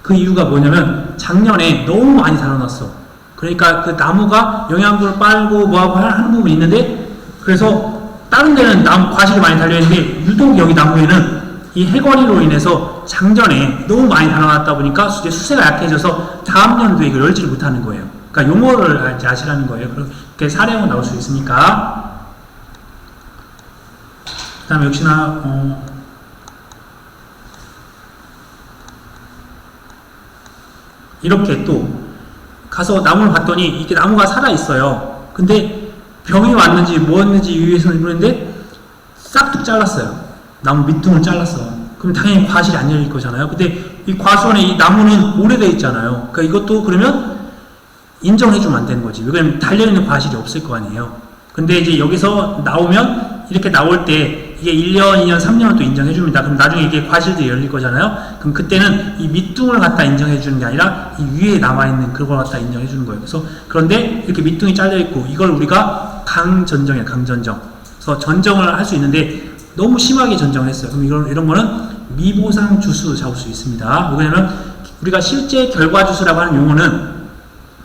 그 이유가 뭐냐면 작년에 너무 많이 달아놨어. 그러니까 그 나무가 영양분을 빨고 뭐하고 하는 부분이 있는데 그래서 다른 데는 나무 과실이 많이 달려있는데 유독 여기 나무에는 이 해거리로 인해서 작년에 너무 많이 달아놨다 보니까 이제 수세가 약해져서 다음 년도에 이걸 열지를 못하는 거예요. 그러니까 용어를 아시라는 거예요. 그렇게 사례가 나올 수 있으니까. 그 다음에 역시나 이렇게 또 가서 나무를 봤더니 이게 나무가 살아있어요. 근데 병이 왔는지 뭐였는지 위해서는 모르는데 싹둑 잘랐어요. 나무 밑둥을 잘랐어. 그럼 당연히 과실이 안 열릴 거잖아요. 근데 이 과수원에 이 나무는 오래돼 있잖아요. 그러니까 이것도 그러면 인정해주면 안 되는 거지. 왜냐면 달려있는 과실이 없을 거 아니에요. 근데 이제 여기서 나오면 이렇게 나올 때 이게 1년, 2년, 3년은 또 인정해줍니다. 그럼 나중에 이게 과실들이 열릴 거잖아요. 그럼 그때는 이 밑둥을 갖다 인정해주는 게 아니라 이 위에 남아있는 그걸 갖다 인정해주는 거예요. 그래서 그런데 이렇게 밑둥이 잘려있고 이걸 우리가 강전정이에요. 강전정. 그래서 전정을 할 수 있는데 너무 심하게 전정을 했어요. 그럼 이런 거는 미보상 주수 잡을 수 있습니다. 왜냐면 우리가 실제 결과 주수라고 하는 용어는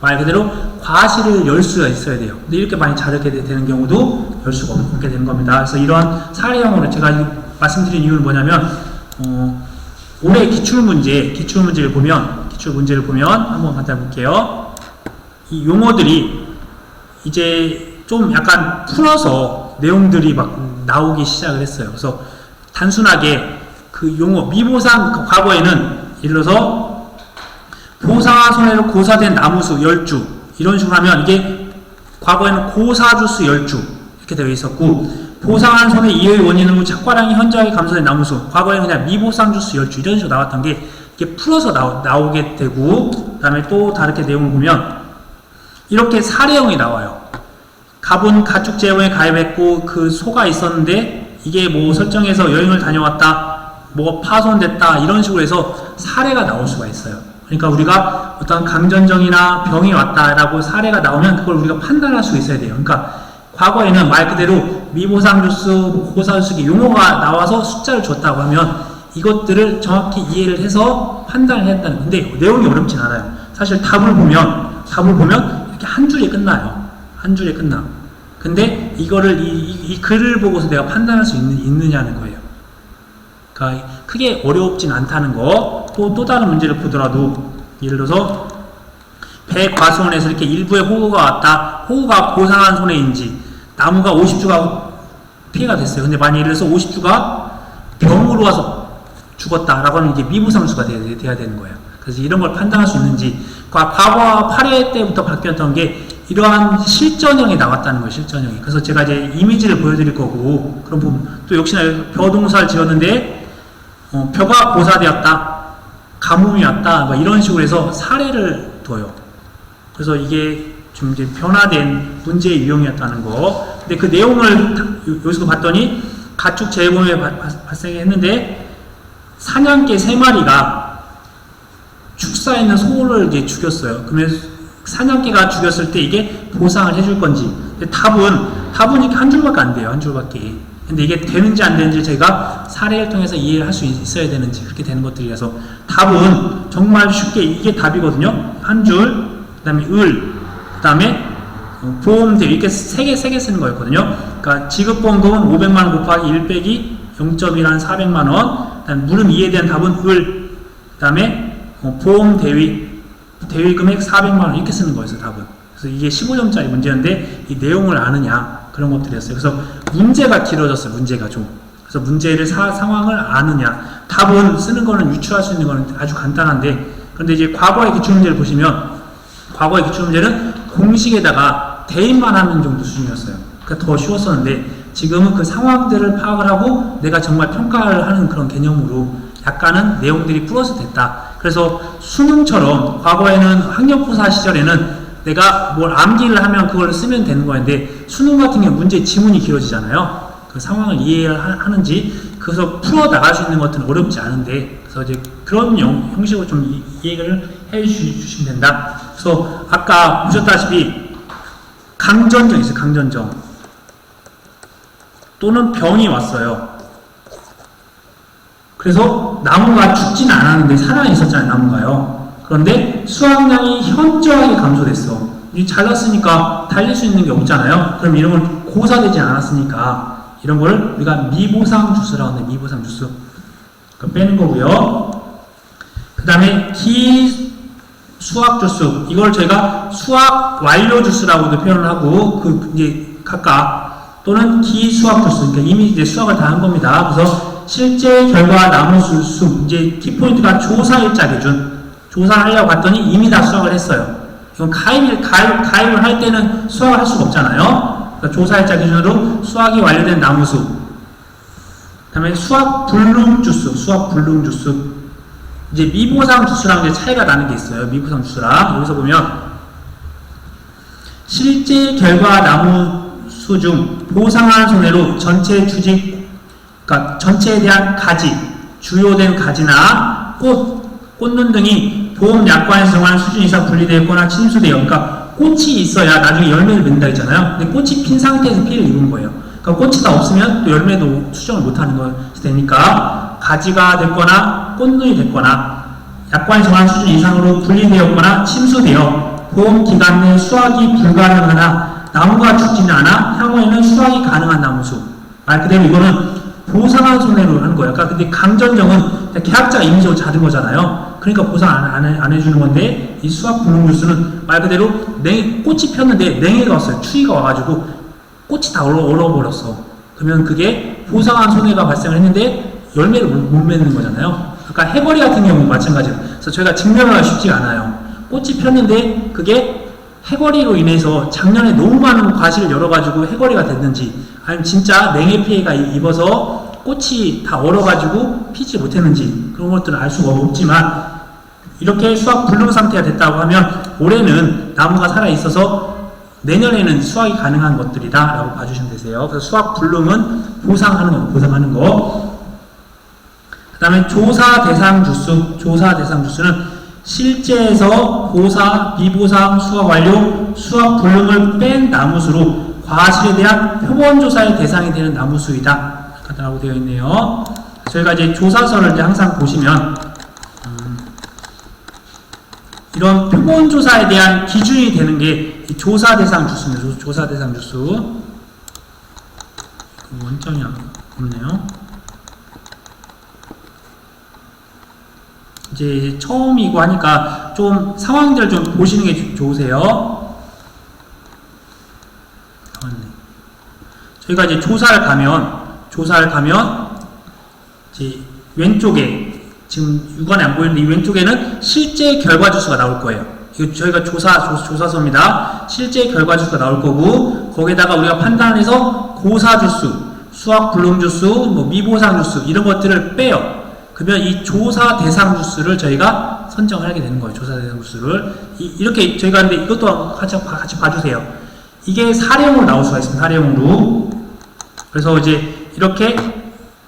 말 그대로 과실을 열 수가 있어야 돼요. 근데 이렇게 많이 자르게 되는 경우도 열 수가 없게 되는 겁니다. 그래서 이러한 사례형으로 제가 말씀드린 이유는 뭐냐면 올해 기출문제를 보면 한번 간단히 볼게요. 이 용어들이 이제 좀 약간 풀어서 내용들이 막 나오기 시작을 했어요. 그래서 단순하게 그 용어 미보상 과거에는 예를 들어서 보상한 손해로 고사된 나무수 10주 이런 식으로 하면 이게 과거에는 고사주수 10주 이렇게 되어 있었고 보상한 손해 이외의 원인으로 착과량이 현저하게 감소된 나무수 과거에는 그냥 미보상주수 10주 이런 식으로 나왔던 게 이렇게 풀어서 나오게 되고, 그 다음에 또 다르게 내용을 보면 이렇게 사례형이 나와요. 갑은 가축재원에 가입했고 그 소가 있었는데 이게 뭐 설정해서 여행을 다녀왔다, 뭐가 파손됐다, 이런 식으로 해서 사례가 나올 수가 있어요. 그러니까 우리가 어떤 감전정이나 병이 왔다라고 사례가 나오면 그걸 우리가 판단할 수 있어야 돼요. 그러니까 과거에는 말 그대로 미보상주수, 고사주수 용어가 나와서 숫자를 줬다고 하면 이것들을 정확히 이해를 해서 판단을 했다는 건데, 내용이 어렵진 않아요. 사실 답을 보면 이렇게 한 줄에 끝나요. 한 줄에 끝나. 근데 이거를 이 글을 보고서 내가 판단할 수 있느냐는 거예요. 그러니까 크게 어렵진 않다는 거. 또 다른 문제를 보더라도, 예를 들어서 배 과수원에서 이렇게 일부의 호우가 왔다. 호우가 고상한 손해인지, 나무가 50주가 피해가 됐어요. 근데 만약 예를 들어서 50주가 병으로 와서 죽었다라고 하면 이게 미부상수가 돼야 되는 거예요. 그래서 이런 걸 판단할 수 있는지, 과거 8회 때부터 바뀌었던 게 이러한 실전형이 나왔다는 거예요. 실전형이. 그래서 제가 이제 이미지를 보여드릴 거고, 그럼 부분 또 역시나 벼동사를 지었는데 벼가 고사되었다, 가뭄이 왔다, 뭐 이런 식으로 해서 사례를 둬요. 그래서 이게 좀 이제 변화된 문제의 유형이었다는 거. 근데 그 내용을 여기서 봤더니 가축 재해범에 발생했는데 사냥개 3마리가 축사에 있는 소를 이제 죽였어요. 그러면 사냥개가 죽였을 때 이게 보상을 해줄 건지. 근데 답은 이렇게 한 줄밖에 안 돼요. 한 줄밖에. 근데 이게 되는지 안 되는지 저희가 사례를 통해서 이해를 할 수 있어야 되는지, 그렇게 되는 것들이라서 답은 정말 쉽게 이게 답이거든요. 한 줄, 그 다음에 그 다음에 보험대, 이렇게 세 개 쓰는 거였거든요. 그러니까 지급보험금은 500만원 곱하기 1 빼기 0.1한 400만원, 그 다음에 물음 2에 대한 답은 그 다음에 보험대위 금액 400만원, 이렇게 쓰는 거였어요. 답은. 그래서 이게 15점짜리 문제였는데 이 내용을 아느냐, 그런 것들이었어요. 그래서 문제가 길어졌어요. 문제가 좀. 그래서 문제를 상황을 아느냐. 답은 쓰는 거는 유추할 수 있는 거는 아주 간단한데, 그런데 이제 과거의 기출문제를 보시면, 과거의 기출문제는 공식에다가 대입만 하는 정도 수준이었어요. 그러니까 더 쉬웠었는데, 지금은 그 상황들을 파악을 하고 내가 정말 평가를 하는 그런 개념으로 약간은 내용들이 플러스 됐다. 그래서 수능처럼 과거에는 학력고사 시절에는 내가 뭘 암기를 하면 그걸 쓰면 되는 거였는데, 수능 같은 경우 문제 지문이 길어지잖아요. 그 상황을 이해하는지, 그래서 풀어 나갈 수 있는 것들은 어렵지 않은데, 그래서 이제 그런 형식으로 좀 이해를 해 주시면 된다. 그래서 아까 보셨다시피 강전정 있어요. 강전정. 또는 병이 왔어요. 그래서 나무가 죽지는 않았는데 살아 있었잖아요. 나무가요. 그런데 수확량이 현저하게 감소됐어. 잘났으니까 달릴 수 있는 게 없잖아요. 그럼 이런 걸 고사되지 않았으니까 이런 걸 우리가 미보상 주스라고 하는데, 미보상 주스. 그거 빼는 거고요. 그 다음에 기수확 주스. 이걸 저희가 수확 완료 주스라고도 표현을 하고, 이제 각각, 또는 기수확 주스. 그러니까 이미 이제 수확을 다 한 겁니다. 그래서 실제 결과 나무 수, 이제 키포인트가 조사일자 기준. 조사를 하려고 봤더니 이미 다 수확을 했어요. 이건 가입을 할 때는 수확을 할 수가 없잖아요. 그러니까 조사일자 기준으로 수확이 완료된 나무수. 그 다음에 수확 불능 주수, 이제 미보상 주수랑 이제 차이가 나는 게 있어요. 미보상 주수랑. 여기서 보면, 실제 결과 나무수 중 보상한 손해로 전체 그러니까 전체에 대한 가지, 주요된 가지나 꽃눈 등이 보험 약관에서 정한 수준 이상 분리되어 있거나 침수되어, 그러니까 꽃이 있어야 나중에 열매를 맺는다 했잖아요. 근데 꽃이 핀 상태에서 피해를 입은 거예요. 그러니까 꽃이 다 없으면 또 열매도 수정을 못하는 것이 되니까, 가지가 됐거나 꽃눈이 됐거나 약관에 정한 수준 이상으로 분리되었거나 침수되어 보험 기간 내 수확이 불가능하나 나무가 죽지는 않아 향후에는 수확이 가능한 나무수. 말 그대로 이거는 보상한 손해로 하는 거예요. 그러니까 근데 강전정은 계약자가 임의적으로 자른 거잖아요. 그러니까 보상 안 해주는 건데, 이 수확 불능주수는 말 그대로 꽃이 폈는데 냉해가 왔어요. 추위가 와가지고 꽃이 다 얼어버렸어. 그러면 그게 보상한 손해가 발생을 했는데 열매를 못 맺는 거잖아요. 그러니까 해거리 같은 경우 마찬가지예요. 그래서 저희가 증명하기가 쉽지가 않아요. 꽃이 폈는데 그게 해거리로 인해서 작년에 너무 많은 과실을 열어가지고 해거리가 됐는지, 아니면 진짜 냉해 피해가 입어서 꽃이 다 얼어가지고 피지 못했는지, 그런 것들은 알 수가 없지만, 이렇게 수확 불능 상태가 됐다고 하면 올해는 나무가 살아있어서 내년에는 수확이 가능한 것들이다 라고 봐주시면 되세요. 그래서 수확 불능은 보상하는 거, 보상하는 거. 그 다음에 조사 대상 주수, 조사 대상 주수는 실제에서 보상, 미보상, 수확 완료, 수확 불능을 뺀 나무수로 과실에 대한 표본 조사의 대상이 되는 나무수이다 라고 되어 있네요. 저희가 이제 조사서를 이제 항상 보시면 이런 표본 조사에 대한 기준이 되는 게 조사 대상 주수입니다. 조사 대상 주수. 원점이 없네요. 이제 처음이고 하니까 좀 상황들을 좀 보시는 게 좋으세요. 저희가 이제 조사를 가면 이제 왼쪽에 지금 육안에 안 보이는데 이 왼쪽에는 실제 결과 주수가 나올 거예요. 이거 저희가 조사서입니다. 실제 결과 주수가 나올 거고 거기에다가 우리가 판단해서 고사 주수, 수확 불능 주수, 뭐 미보상 주수 이런 것들을 빼요. 그러면 이 조사 대상 주수를 저희가 선정을 하게 되는 거예요. 조사 대상 주수를 이렇게 저희가 근데 이것도 같이 봐주세요. 이게 사례형으로 나올 수가 있습니다. 사례형으로. 그래서 이제 이렇게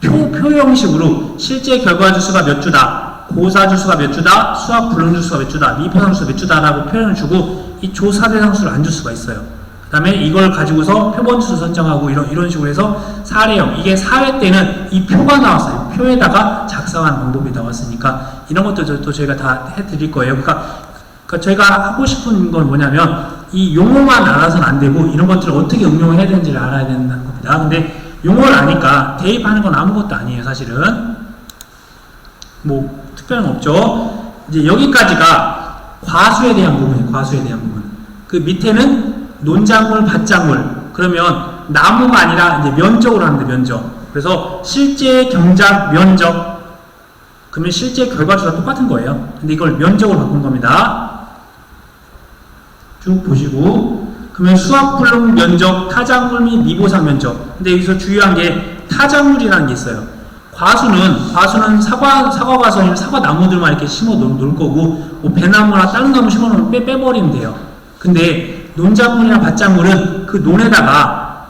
표 형식으로 실제 결과 주수가 몇 주다, 고사 주수가 몇 주다, 수확 불능 주수가 몇 주다, 미보상 주수가 몇 주다라고 표현을 주고 이 조사 대상 수를 안 줄 수가 있어요. 그 다음에 이걸 가지고서 표본 주수 선정하고 이런 식으로 해서 사례형, 이게 사회 때는 이 표가 나왔어요. 표에다가 작성하는 방법이 나왔으니까 이런 것도 또 저희가 다 해드릴 거예요. 그러니까 저희가 하고 싶은 건 뭐냐면 이 용어만 알아서는 안 되고 이런 것들을 어떻게 응용해야 되는지를 알아야 되는 겁니다. 근데 용어를 아니까 대입하는 건 아무것도 아니에요. 사실은 뭐 특별한 건 없죠. 이제 여기까지가 과수에 대한 부분이에요. 과수에 대한 부분. 그 밑에는 논작물, 밭작물. 그러면 나무가 아니라 이제 면적으로 하는데 면적. 그래서 실제 경작 면적. 그러면 실제 결과수가 똑같은 거예요. 근데 이걸 면적으로 바꾼 겁니다. 쭉 보시고. 그러면 수확 불능 면적, 타작물 및 미보상 면적. 근데 여기서 중요한 게 타작물이라는 게 있어요. 과수는 사과 과수는 사과 나무들만 이렇게 심어 놓을 거고, 뭐 배나무나 다른 나무 심어 놓으면 빼버리면 돼요. 근데 논작물이나 밭작물은 그 논에다가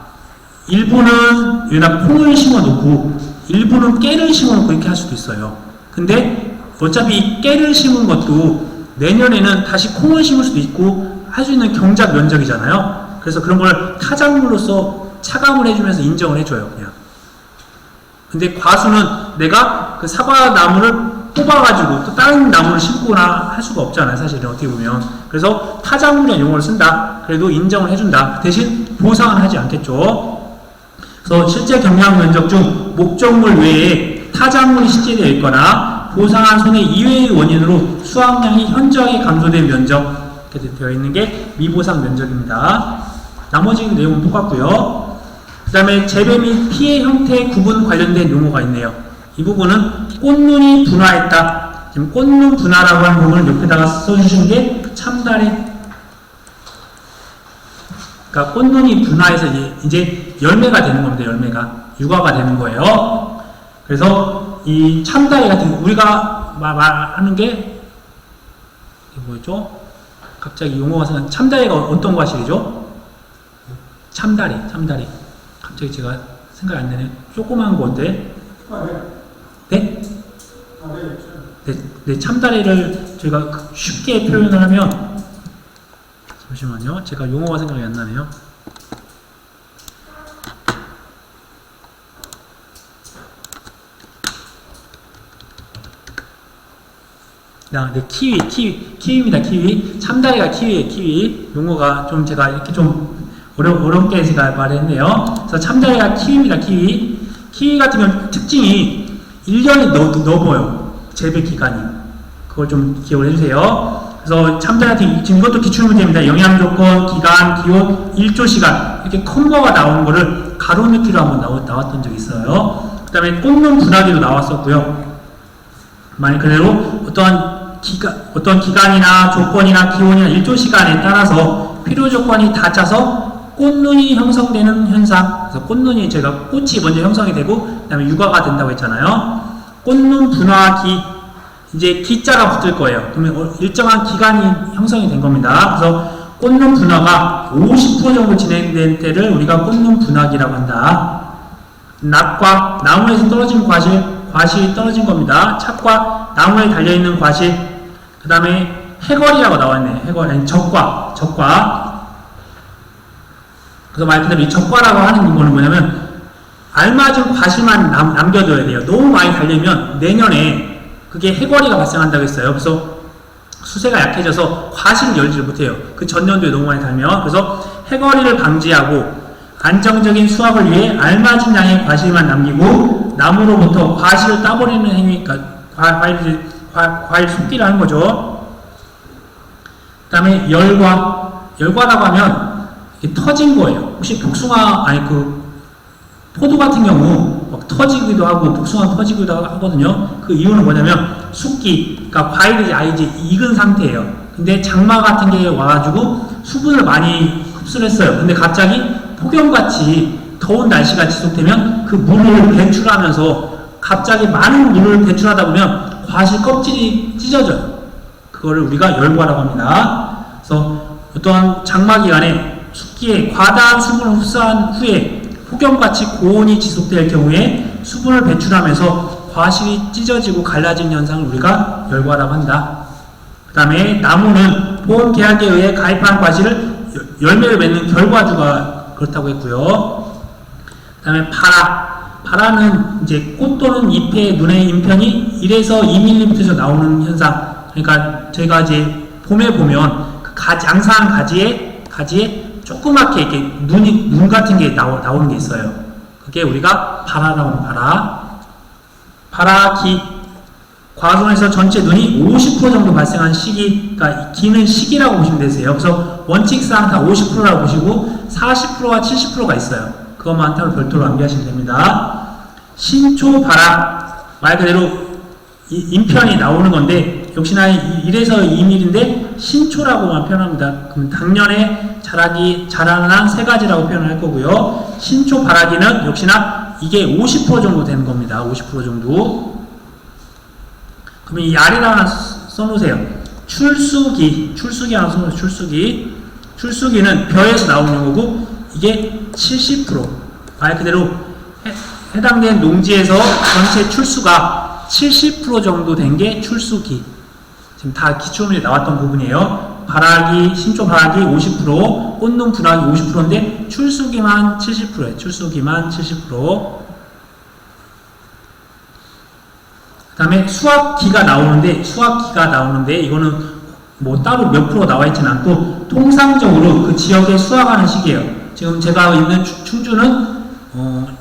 일부는 여기다 콩을 심어 놓고, 일부는 깨를 심어 놓고 이렇게 할 수도 있어요. 근데 어차피 깨를 심은 것도 내년에는 다시 콩을 심을 수도 있고, 할 수 있는 경작 면적이잖아요. 그래서 그런 걸 타작물로서 차감을 해주면서 인정을 해줘요, 그냥. 근데 과수는 내가 그 사과 나무를 뽑아가지고 또 다른 나무를 심거나 할 수가 없잖아요, 사실은 어떻게 보면. 그래서 타작물이라는 용어를 쓴다. 그래도 인정을 해준다. 대신 보상은 하지 않겠죠. 그래서 실제 경량 면적 중 목적물 외에 타작물이 실제되어 있거나 보상한 손해 이외의 원인으로 수확량이 현저하게 감소된 면적, 이렇게 되어 있는 게 미보상 면적입니다. 나머지 내용은 똑같고요. 그 다음에 재배 및 피해 형태 구분 관련된 용어가 있네요. 이 부분은 꽃눈이 분화했다. 지금 꽃눈 분화라고 하는 부분을 옆에다가 써주신 게 참다래. 그러니까 꽃눈이 분화해서 이제 열매가 되는 겁니다. 열매가 유과가 되는 거예요. 그래서 이 참다래 같은 우리가 말하는 게 뭐였죠? 갑자기 용어가 생각. 참다리가 어떤 과실이죠? 참다리. 갑자기 제가 생각이 안 나네요. 조그만 건데. 네? 네, 참다리를 저희가 쉽게 표현을 하면, 잠시만요. 제가 용어가 생각이 안 나네요. 네, 키위입니다. 키위. 참다리가 키위예요. 키위. 용어가 좀 제가 이렇게 좀 어렵게 제가 말했네요. 그래서 참다리가 키위입니다. 키위. 키위 같은 경우 특징이 1년이 넘어요. 재배 기간이. 그걸 좀 기억을 해주세요. 그래서 참다리 같은 경우 지금 이것도 기출문제입니다. 영양 조건, 기간, 기온, 일조 시간 이렇게 컴버가 나오는 거를 가로넣기로 한번 나왔던 적이 있어요. 그 다음에 꽃눈 분화기도 나왔었고요. 말 그대로 어떤 기간이나 조건이나 기온이나 일조 시간에 따라서 필요 조건이 닫혀서 꽃눈이 형성되는 현상. 그래서 꽃눈이 제가 꽃이 먼저 형성이 되고 그다음에 유과가 된다고 했잖아요. 꽃눈 분화기 이제 기자가 붙을 거예요. 그러면 일정한 기간이 형성이 된 겁니다. 그래서 꽃눈 분화가 50% 정도 진행된 때를 우리가 꽃눈 분화기라고 한다. 낙과 나무에서 떨어진 과실이 떨어진 겁니다. 착과 나무에 달려있는 과실, 그 다음에 해걸이라고 나왔네. 해걸, 아니 적과. 그래서 말 그대로 이 적과라고 하는 거는 뭐냐면 알맞은 과실만 남겨둬야 돼요. 너무 많이 달리면 내년에 그게 해걸이가 발생한다고 했어요. 그래서 수세가 약해져서 과실을 열지를 못해요. 그 전년도에 너무 많이 달면. 그래서 해걸이를 방지하고 안정적인 수확을 위해 알맞은 양의 과실만 남기고 나무로부터 과실을 따버리는 행위, 그러니까 과일 속기를 하는 거죠. 그 다음에 열과라고 하면 이게 터진 거예요. 혹시 복숭아, 아니 포도 같은 경우 막 터지기도 하고 복숭아 터지기도 하거든요. 그 이유는 뭐냐면 숙기, 그러니까 과일이 아예 이제 익은 상태예요. 근데 장마 같은 게 와가지고 수분을 많이 흡수를 했어요. 근데 갑자기 폭염같이 더운 날씨가 지속되면 그 물을 배출하면서 갑자기 많은 물을 배출하다 보면 과실 껍질이 찢어져요. 그거를 우리가 열과라고 합니다. 그래서 어떤 장마 기간에 숙기에 과다한 수분을 흡수한 후에 폭염같이 고온이 지속될 경우에 수분을 배출하면서 과실이 찢어지고 갈라진 현상을 우리가 열과라고 한다. 그 다음에 나무는 보온 계약에 의해 가입한 과실을 열매를 맺는 결과주가 그렇다고 했고요. 그 다음에 파라는 이제 꽃 또는 잎의 눈의 인편이 1에서 2mm에서 나오는 현상. 그러니까 저희가 이제 봄에 보면 그 양산한 가지에 조그맣게 이렇게 눈 같은 게 나오는 게 있어요. 그게 우리가 파라라고 합니다. 파라기. 과수원에서 전체 눈이 50% 정도 발생한 시기, 그러니까 기는 시기라고 보시면 되세요. 그래서 원칙상 다 50%라고 보시고 40%와 70%가 있어요. 그것만 따로 별도로 암기하시면 됩니다. 신초바라, 말 그대로 인편이 나오는 건데 역시나 1에서 2mm인데 신초라고만 표현합니다. 그럼 당년에 자라난 세 가지라고 표현을 할 거고요. 신초바라기는 역시나 이게 50% 정도 되는 겁니다. 50% 정도. 그럼 이 아래다 하나 써놓으세요. 출수기 하나 써놓으세요. 출수기는 벼에서 나오는 거고 이게 70%. 말 그대로 해당된 농지에서 전체 출수가 70% 정도 된 게 출수기. 지금 다 기초문에 나왔던 부분이에요. 신초 바라기 50%, 꽃눈 분화기 50%인데 출수기만 70%예요. 출수기만 70%. 그 다음에 수확기가 나오는데 이거는 뭐 따로 몇 프로 나와 있지는 않고 통상적으로 그 지역에 수확하는 시기예요. 지금 제가 있는 충주는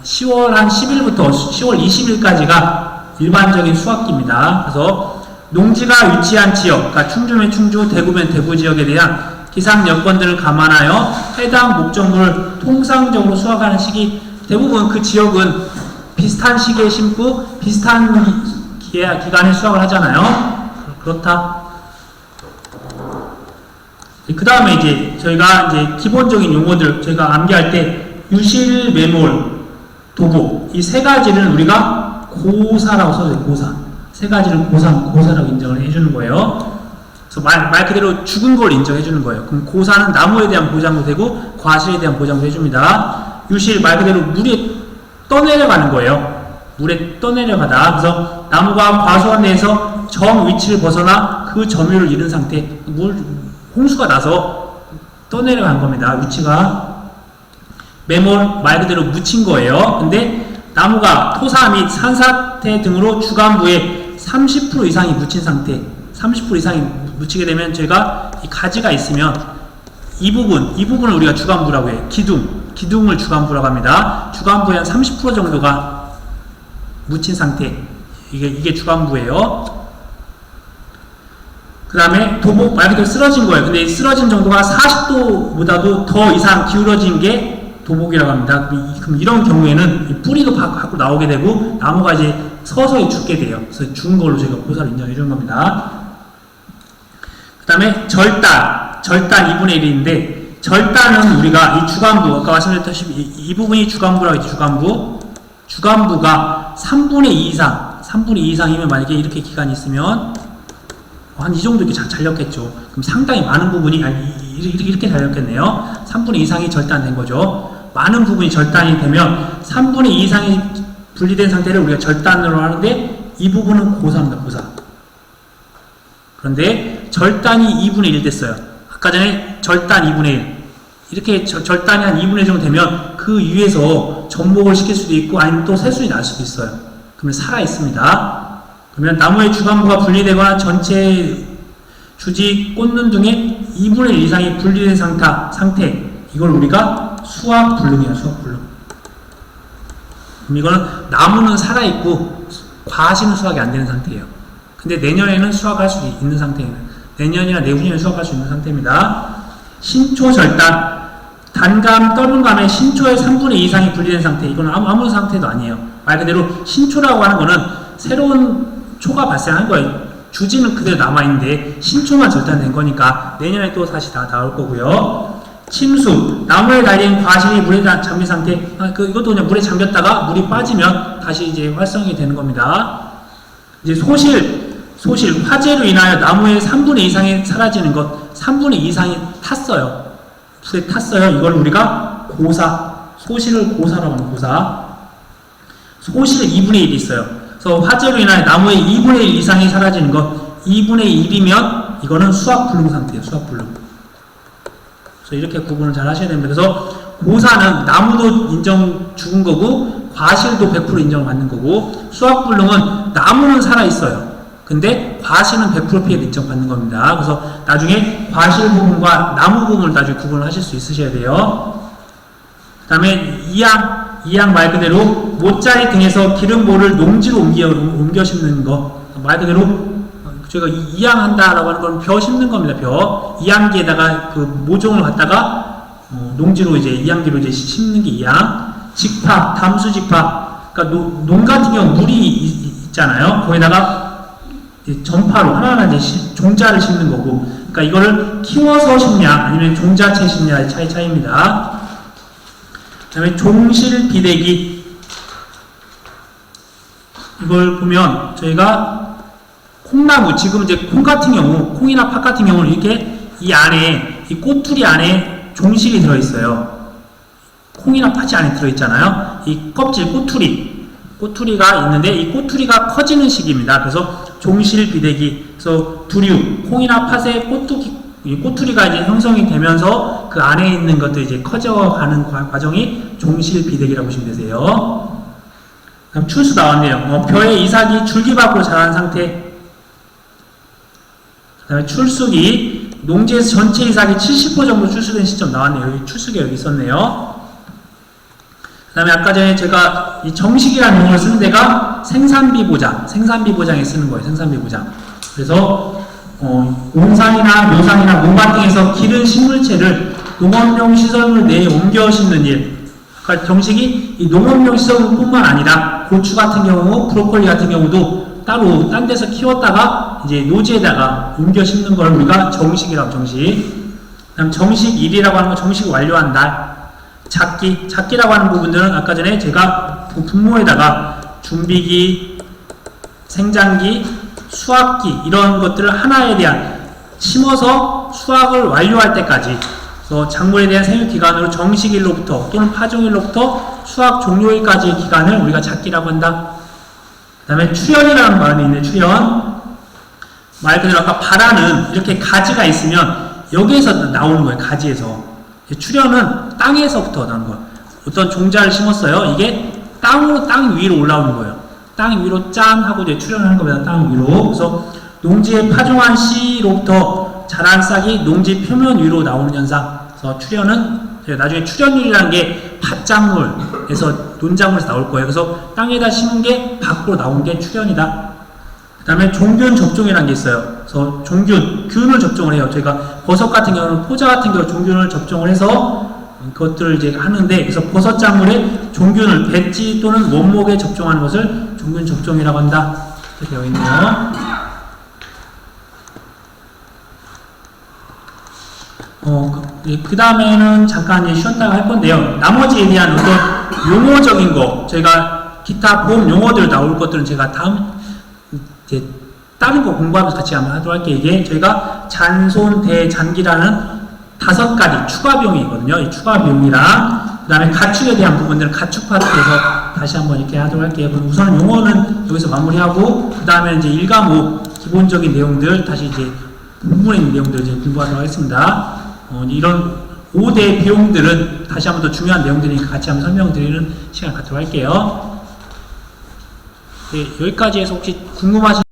10월 한 10일부터 10월 20일까지가 일반적인 수확기입니다. 그래서 농지가 위치한 지역, 그러니까 충주면 충주, 대구면 대구 지역에 대한 기상 여건들을 감안하여 해당 목적물을 통상적으로 수확하는 시기, 대부분 그 지역은 비슷한 시기에 심고 비슷한 기간에 수확을 하잖아요. 그렇다. 그 다음에 이제 저희가 이제 기본적인 용어들 저희가 암기할 때 유실, 매몰, 도복 이 세 가지를 우리가 고사라고 써줘요. 고사. 세 가지를 고사라고 인정을 해주는 거예요. 그래서 말 그대로 죽은 걸 인정해주는 거예요. 그럼 고사는 나무에 대한 보장도 되고 과실에 대한 보장도 해줍니다. 유실 말 그대로 물에 떠내려가는 거예요. 물에 떠내려가다. 그래서 나무가 과수원 내에서 정 위치를 벗어나 그 점유를 잃은 상태, 홍수가 나서 떠내려간 겁니다. 위치가. 매몰 말 그대로 묻힌 거예요. 근데 나무가 토사 및 산사태 등으로 주간부에 30% 이상이 묻힌 상태, 30% 이상이 묻히게 되면 저희가 이 가지가 있으면 이 부분을 우리가 주간부라고 해요. 기둥을 주간부라고 합니다. 주간부에 한 30% 정도가 묻힌 상태. 이게 주간부예요. 그 다음에 도복 말 그대로 쓰러진 거예요. 근데 쓰러진 정도가 40도보다도 더 이상 기울어진 게 도복이라고 합니다. 그럼 이런 경우에는 뿌리도 밖으로 나오게 되고 나무가 이제 서서히 죽게 돼요. 그래서 죽은 걸로 저희가 고사를 인정해 주는 겁니다. 그 다음에 절단 2분의 1인데 절단은 우리가 이 주간부, 아까 말씀드렸다시피 이 부분이 주간부라고 했죠. 주간부가 3분의 2 이상이면 만약에 이렇게 기간이 있으면 한 이 정도 이렇게 잘렸겠죠. 그럼 상당히 많은 부분이 이렇게 잘렸겠네요. 3분의 2 이상이 절단된 거죠. 많은 부분이 절단이 되면 3분의 2 이상이 분리된 상태를 우리가 절단으로 하는데 이 부분은 고사입니다. 고사. 그런데 절단이 2분의 1 됐어요. 아까 전에 절단 2분의 1 이렇게 절단이 한 2분의 1 정도 되면 그 위에서 접목을 시킬 수도 있고 아니면 또 새순이 날 수도 있어요. 그러면 살아있습니다. 그러면 나무의 주간부가 분리되거나 전체 주지, 꽃눈 등의 2분의 1 이상이 분리된 상태 이걸 우리가 수확불능이에요. 수확불능. 그럼 이거는 나무는 살아있고 과실은 수확이 안 되는 상태예요. 근데 내년에는 수확할 수 있는 상태입니다. 내년이나 내후년에 수확할 수 있는 상태입니다. 신초 절단. 단감, 떠른감의 신초의 3분의 2 이상이 분리된 상태. 이거는 아무 상태도 아니에요. 말 그대로 신초라고 하는 거는 새로운 초가 발생한 거예요. 주지는 그대로 남아있는데 신초만 절단된 거니까 내년에 또 다시 다 나올 거고요. 침수. 나무에 달린 과실이 물에 잠긴 상태. 이것도 그냥 물에 잠겼다가 물이 빠지면 다시 이제 활성이 되는 겁니다. 이제 소실. 화재로 인하여 나무의 3분의 2 이상이 사라지는 것. 3분의 2 이상이 탔어요. 불에 탔어요. 이걸 우리가 고사. 소실을 고사라고 하는 고사. 소실 2분의 1이 있어요. 그래서 화재로 인하여 나무의 2분의 1 이상이 사라지는 것. 2분의 1이면 이거는 수확불능 상태예요. 수확불능. 그래서 이렇게 구분을 잘 하셔야 됩니다. 그래서 고사는 나무도 인정 죽은 거고 과실도 100% 인정받는 거고 수확불능은 나무는 살아있어요. 근데 과실은 100% 피해를 인정받는 겁니다. 그래서 나중에 과실 부분과 나무 부분을 나중에 구분을 하실 수 있으셔야 돼요. 그 다음에 이양 말 그대로 모짜리 등에서 기름볼을 농지로 옮겨 심는 거. 말 그대로 저희가 이양한다라고 하는 건 벼 심는 겁니다. 벼. 이양기에다가 그 모종을 갖다가 농지로 이제 이양기로 이제 심는 게 이양. 직파, 담수직파. 그러니까 농 같은 경우 물이 있잖아요. 거기다가 전파로 하나하나 이제 종자를 심는 거고. 그러니까 이거를 키워서 심냐 아니면 종자채 심냐의 차이입니다. 그 다음에 종실 비대기. 이걸 보면 저희가 콩나무, 지금 이제 콩 같은 경우, 콩이나 팥 같은 경우는 이렇게 이 안에, 이 꼬투리 안에 종실이 들어있어요. 콩이나 팥이 안에 들어있잖아요. 이 껍질, 꼬투리가 있는데 이 꼬투리가 커지는 시기입니다. 그래서 종실 비대기. 그래서 두류, 콩이나 팥의 꼬투리가 이제 형성이 되면서 그 안에 있는 것들이 이제 커져가는 과정이 종실 비대기라고 보시면 되세요. 그럼 출수 나왔네요. 벼의 이삭이 줄기 밖으로 자란 상태. 그 다음에 출수기. 농지에서 전체 이삭이 70% 정도 출수된 시점 나왔네요. 여기 출수기가 여기 있었네요. 그 다음에 아까 전에 제가 이 정식이라는 용어를 쓰는 데가 생산비보장에 쓰는 거예요. 생산비보장. 그래서 온산이나 묘산이나 몬밭 등에서 기른 식물체를 농업용 시설물 내에 옮겨 심는 일. 그러니까 정식이 이 농업용 시설물뿐만 아니라 고추 같은 경우, 브로콜리 같은 경우도 따로 딴 데서 키웠다가 이제 노지에다가 옮겨 심는 걸 우리가 정식이라고 정식. 그다음 정식 1이라고 하는 건 정식 완료한 날. 작기라고 하는 부분들은 아까 전에 제가 분모에다가 준비기, 생장기, 수확기 이런 것들을 하나에 대한 심어서 수확을 완료할 때까지. 그래서 작물에 대한 생육기간으로 정식일로부터 또는 파종일로부터 수확 종료일까지의 기간을 우리가 작기라고 한다. 그 다음에 출현이라는 말이 있네. 출현. 말 그대로 아까 바라는 이렇게 가지가 있으면 여기에서 나오는 거예요. 가지에서. 출현은 땅에서부터 나오는 거예요. 어떤 종자를 심었어요. 이게 땅 위로 올라오는 거예요. 땅 위로 짠 하고 이제 출현하는 겁니다. 땅 위로. 그래서 농지에 파종한 씨로부터 자란 싹이 농지 표면 위로 나오는 현상. 그래서 출현은 나중에 출현율이라는 게 밭작물에서 논작물에서 나올 거예요. 그래서 땅에다 심은 게 밖으로 나온 게 출현이다. 그 다음에 종균 접종이라는 게 있어요. 그래서 균을 접종을 해요. 저희가 버섯 같은 경우는 포자 같은 경우 종균을 접종을 해서 그것들을 이제 하는데, 그래서 버섯 작물에 종균을 배지 또는 원목에 접종하는 것을 종균 접종이라고 한다. 이렇게 되어 있네요. 그 다음에는 잠깐 이제 쉬었다가 할 건데요. 나머지에 대한 어떤 용어적인 거, 저희가 기타 보험 용어들 나올 것들은 제가 다음 이제 다른 거 공부하면서 같이 한번 하도록 할게요. 이게 저희가 잔손, 대잔기라는 5가지 추가 비용이 있거든요. 이 추가 비용이랑 그 다음에 가축에 대한 부분들은 가축 파트에서 다시 한번 이렇게 하도록 할게요. 그럼 우선 용어는 여기서 마무리하고 그 다음에 이제 1과목 기본적인 내용들 다시 이제 본문에 있는 내용들 이제 공부하도록 하겠습니다. 이런 5대 비용들은 다시 한번 더 중요한 내용들이니까 같이 한번 설명드리는 시간 갖도록 할게요. 네, 여기까지 해서 혹시 궁금하신